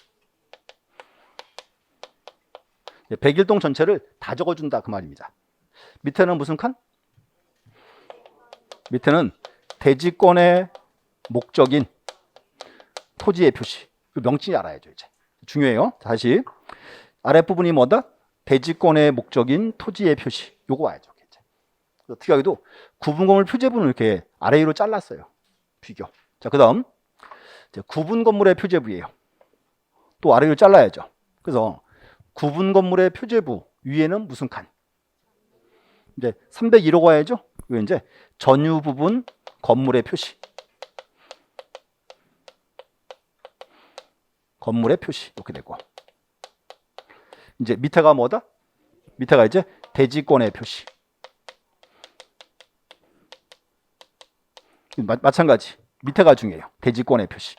101동 전체를 다 적어준다 그 말입니다. 밑에는 무슨 칸? 밑에는 대지권의 목적인 토지의 표시. 그 명칭이 알아야죠. 이제 중요해요. 다시 아랫부분이 뭐다? 대지권의 목적인 토지의 표시. 요거 와야죠. 특이하게도 구분 건물 표제부는 이렇게 아래 위로 잘랐어요. 비교. 자, 그다음 구분 건물의 표제부예요. 또 아래 위로 잘라야죠. 그래서 구분 건물의 표제부 위에는 무슨 칸? 이제 301호 가야죠. 이거 이제 전유 부분 건물의 표시. 건물의 표시 이렇게 되고. 이제 밑에가 뭐다? 밑에가 이제 대지권의 표시. 마찬가지. 밑에가 중요해요. 대지권의 표시.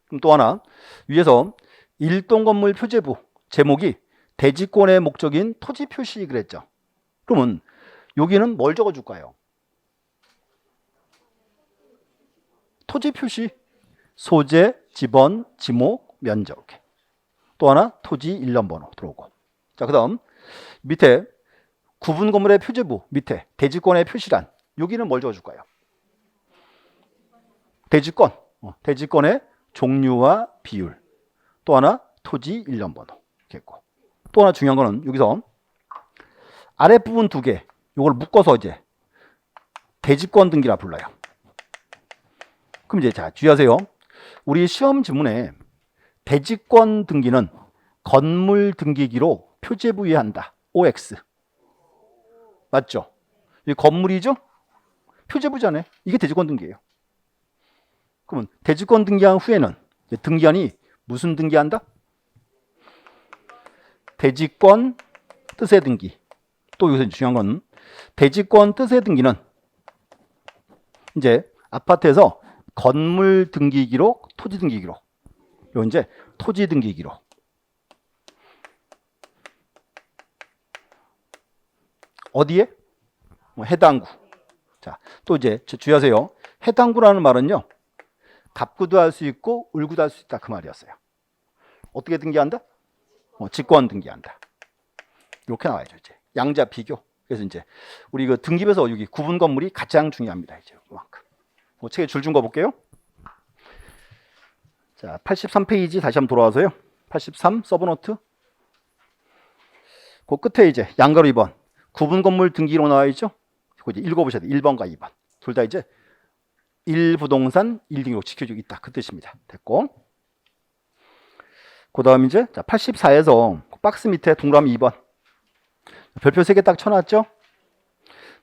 그럼 또 하나. 위에서 일동 건물 표제부 제목이 대지권의 목적인 토지 표시 그랬죠. 그러면 여기는 뭘 적어줄까요? 토지 표시, 소재, 지번, 지목, 면적. 이렇게. 또 하나 토지 일련 번호 들어오고. 자, 그다음 밑에 구분 건물의 표제부 밑에 대지권의 표시란 여기는 뭘 적어줄까요? 대지권, 대지권의 종류와 비율. 또 하나 토지 일련 번호. 이렇게 했고. 또 하나 중요한 거는 여기서 아랫부분 두 개, 이걸 묶어서 이제 대지권 등기라 불러요. 그럼 이제 자, 주의하세요. 우리 시험 지문에 대지권 등기는 건물 등기기로 표제부에 한다. OX. 맞죠? 이 건물이죠? 표제부잖아요. 이게 대지권 등기예요. 그러면 대지권 등기한 후에는 등기한이 무슨 등기한다? 대지권 뜻의 등기. 또 여기서 중요한 건 대지권 뜻의 등기는 이제 아파트에서 건물 등기 기록, 토지 등기 기록. 요 이제 토지 등기 기록. 어디에? 해당 구. 자, 또 이제 주의하세요. 해당 구라는 말은요. 갑구도 할 수 있고 을구도 할 수 있다 그 말이었어요. 어떻게 등기한다? 직권 등기한다. 이렇게 나와야죠, 이제. 양자 비교. 그래서 이제 우리 그 등기부에서 여기 구분 건물이 가장 중요합니다. 이제 이만큼. 책에 줄 준 거 볼게요. 자, 83페이지 다시 한번 돌아와서요. 83 서브노트. 그 끝에 이제 양가로 2번 구분 건물 등기로 나와 있죠. 그거 이제 읽어보셔야 돼요. 1번과 2번. 둘 다 이제 1부동산 1등기록 지켜주고 있다. 그 뜻입니다. 됐고. 그 다음 이제 84에서 박스 밑에 동그라미 2번. 별표 3개 딱 쳐놨죠.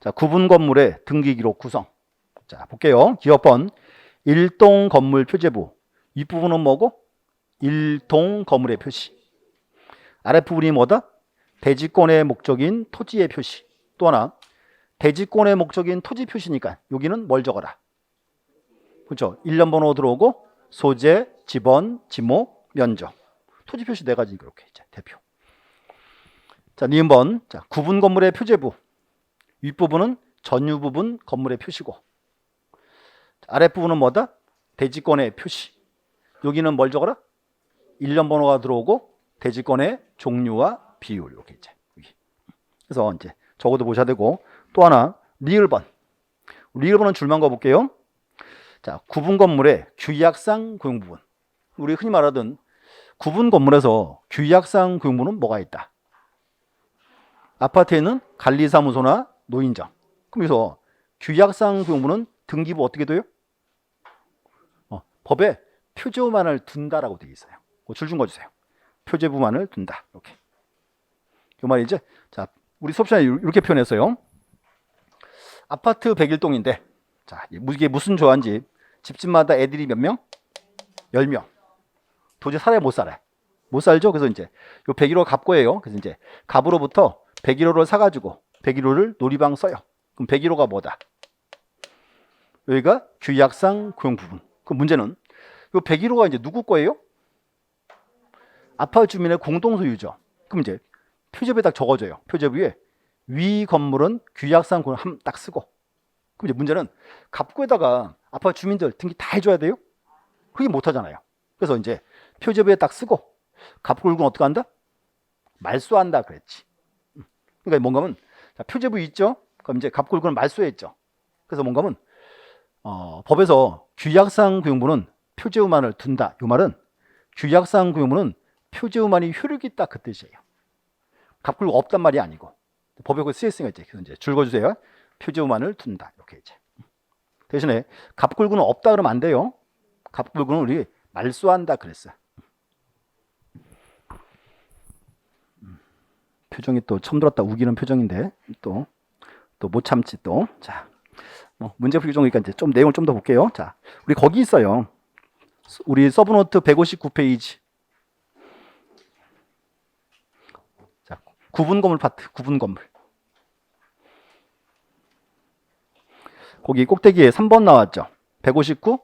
자, 구분 건물의 등기 기록 구성. 자, 볼게요. 기업번 1동 건물 표제부. 윗부분은 뭐고? 1동 건물의 표시. 아랫부분이 뭐다? 대지권의 목적인 토지의 표시. 또 하나 대지권의 목적인 토지 표시니까 여기는 뭘 적어라? 그렇죠? 일련 번호 들어오고 소재, 지번, 지목, 면적. 토지 표시 4가지 이렇게 이제 대표. 자, 니은번. 자, 구분 건물의 표제부. 윗부분은 전유 부분 건물의 표시고. 아랫부분은 뭐다? 대지권의 표시. 여기는 뭘 적어라? 일련 번호가 들어오고 대지권의 종류와 비율. 이렇게 이제. 그래서 이제 적어도 보셔야 되고. 또 하나 리을번. 리을번은 줄만 가볼게요. 자, 구분 건물의 규약상 고용 부분. 우리 흔히 말하던 구분 건물에서 규약상 고용부는 뭐가 있다? 아파트에는 관리사무소나 노인정. 그래서 규약상 고용부는 등기부 어떻게 돼요? 법에 표제부만을 둔다라고 되어 있어요. 줄 준 거 주세요. 표제부만을 둔다. 이렇게. 이 말이죠. 자, 우리 수업 시간에 이렇게 표현했어요. 아파트 101동인데, 자, 이게 무슨 조합인지 집집마다 애들이 몇 명? 10명. 도저히 살아야 못 살아요. 못 살죠? 그래서 이제 요 101호 갑고예요. 그래서 이제 갑으로부터 101호를 사가지고 101호를 놀이방 써요. 그럼 101호가 뭐다? 여기가 규약상 고용 부분. 그 문제는 요 101호가 이제 누구 거예요? 아파트 주민의 공동 소유죠. 그럼 이제 표제부에 딱 적어줘요. 표제부에 위 건물은 규약상 고용 한 딱 쓰고. 그럼 이제 문제는 갑구에다가 아파트 주민들 등기 다 해줘야 돼요? 그게 못 하잖아요. 그래서 이제 표제부에 딱 쓰고 갑굴군 어떻게 한다? 말소한다 그랬지. 그러니까 뭔가 하면 표제부 있죠? 그럼 이제 갑굴군을 말소했죠. 그래서 뭔가 하면 법에서 규약상 고용부는 표제부만을 둔다. 이 말은 규약상 고용부는 표제부만이 효력이 있다 그 뜻이에요. 갑굴군 없단 말이 아니고 법에 그걸 쓰였으니까 이제 줄거주세요. 표제부만을 둔다. 이렇게 이제. 대신에 갑굴군은 없다 그러면 안 돼요. 갑굴군은 우리 말소한다 그랬어요. 표정이 또 처음 들었다 우기는 표정인데 또 못 참지 또. 자, 문제 풀기 정도니까 이제 좀 내용을 좀 더 볼게요. 자, 우리 거기 있어요. 우리 서브노트 159페이지. 자, 구분 건물 파트, 구분 건물. 거기 꼭대기에 3번 나왔죠. 159.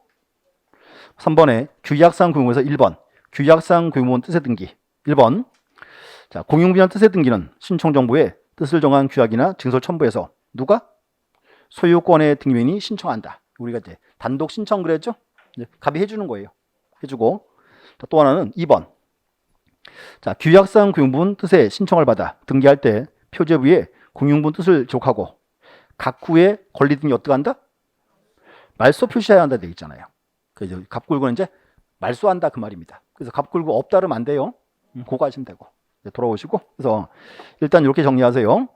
3번에 규약상 고용에서 1번 규약상 규모원 뜻의 등기. 1번. 자, 공용분야 뜻의 등기는 신청 정보에 뜻을 정한 규약이나 증서 첨부해서 누가? 소유권의 등기인이 신청한다. 우리가 이제 단독 신청 그랬죠? 갑이 해주는 거예요. 해주고. 또 하나는 2번. 자, 규약상 공용분 뜻의 신청을 받아 등기할 때 표제부에 공용분 뜻을 기록하고 각구의 권리 등기 어떻게 한다? 말소 표시해야 한다 되어 있잖아요. 그래서 갑굴고는 이제 말소한다 그 말입니다. 그래서 갑굴고 없다 그러면 안 돼요. 그거 하시면 되고. 돌아오시고. 그래서 일단 이렇게 정리하세요.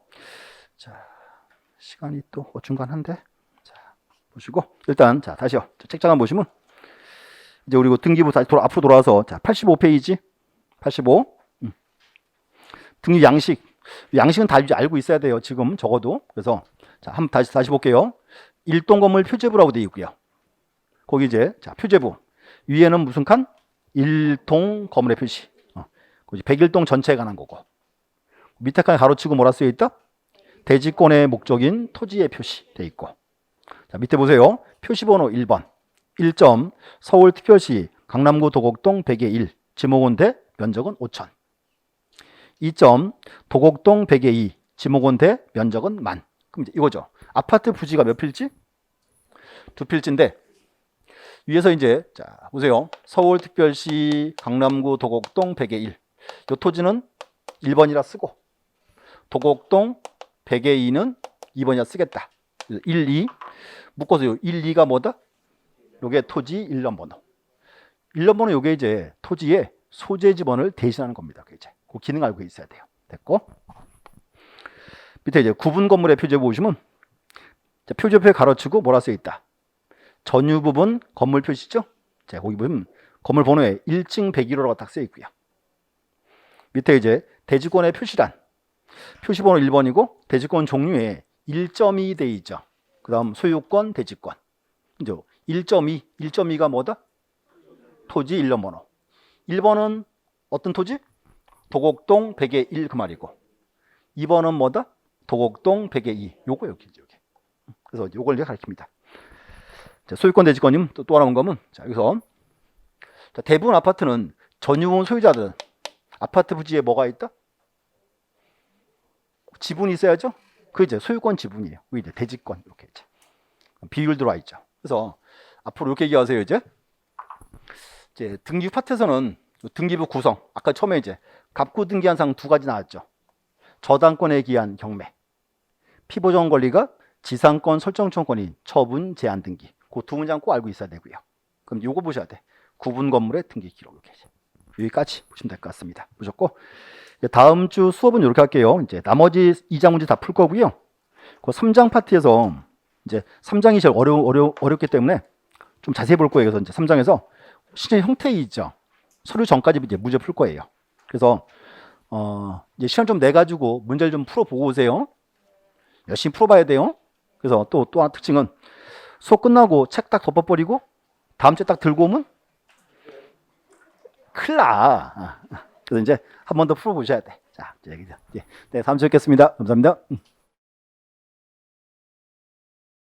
자, 시간이 또 어중간한데. 자, 보시고 일단 자 다시요. 책장 한번 보시면 이제 우리 등기부 다시 앞으로 돌아와서 자 85페이지 85 등기 양식은 다 알고 있어야 돼요. 지금 적어도. 그래서 자 한번 다시 볼게요. 일동 건물 표제부라고 되어 있고요. 거기 이제 자 표제부 위에는 무슨 칸? 일동 건물의 표시. 거기 101동 전체에 관한 거고. 밑에 칸에 가로치고 뭐라 쓰여 있다? 대지권의 목적인 토지의 표시 돼 있고. 자 밑에 보세요. 표시번호 1번. 1점 서울특별시 강남구 도곡동 100의 1 지목원대 면적은 5천. 2점 도곡동 100의 2 지목원대 면적은 만. 그럼 이제 이거죠. 아파트 부지가 몇 필지? 2필지인데 위에서 이제 자 보세요. 서울특별시 강남구 도곡동 100의 1. 이 토지는 1번이라 쓰고 도곡동 100의 2는 2번이라 쓰겠다. 1, 2 묶어서 1, 2가 뭐다? 요게 토지 1년 번호. 1년 번호 요게 이제 토지의 소재 지번을 대신하는 겁니다. 그 이제 그 기능 알고 있어야 돼요. 됐고. 밑에 이제 구분 건물의 표제 보시면 표제표에 가로치고 뭐라 써 있다. 전유 부분 건물 표시죠? 자, 거기 보면 건물 번호에 1층 101호라고 딱 써 있고요. 밑에 이제 대지권의 표시란 표시번호 1번이고 대지권 종류에 1.2 돼 있죠. 그다음 소유권 대지권. 이제 1.2가 뭐다? 토지 1년 번호. 1번은 어떤 토지? 도곡동 100의 1 그 말이고 2번은 뭐다? 도곡동 100의 2. 요거 여기. 그래서 요걸 이제 가르칩니다. 자, 소유권 대지권님 또 하나 본 거면 자, 여기서 자, 대부분 아파트는 전유분 소유자들은 아파트 부지에 뭐가 있다? 지분이 있어야죠. 그 이제 소유권 지분이에요. 그 이제 대지권 이렇게 이제 비율 들어와 있죠. 그래서 앞으로 이렇게 얘기하세요. 이제 등기부 파트에서는 등기부 구성 아까 처음에 이제 갑구 등기한 사항 두 가지 나왔죠. 저당권에 기한 경매, 피보정 권리가 지상권 설정권인 처분 제한 등기. 그 두 문장 꼭 알고 있어야 되고요. 그럼 요거 보셔야 돼. 구분 건물의 등기 기록 이렇게 여기까지 보시면 될 것 같습니다. 보셨고 다음 주 수업은 이렇게 할게요. 이제 나머지 2장 문제 다 풀 거고요. 그 3장 파트에서 이제 3장이 제일 어렵기 때문에 좀 자세히 볼 거예요. 그래서 이제 3장에서 실제 형태 있죠. 서류 전까지 이제 문제 풀 거예요. 그래서 이제 시간 좀 내 가지고 문제를 좀 풀어 보고 오세요. 열심히 풀어봐야 돼요. 그래서 또 하나 특징은 수업 끝나고 책 딱 덮어버리고 다음 주에 딱 들고 오면 큰일 나. 그래서 이제 한 번 더 풀어보셔야 돼. 자, 이제 네, 다음 주에 뵙겠습니다. 감사합니다.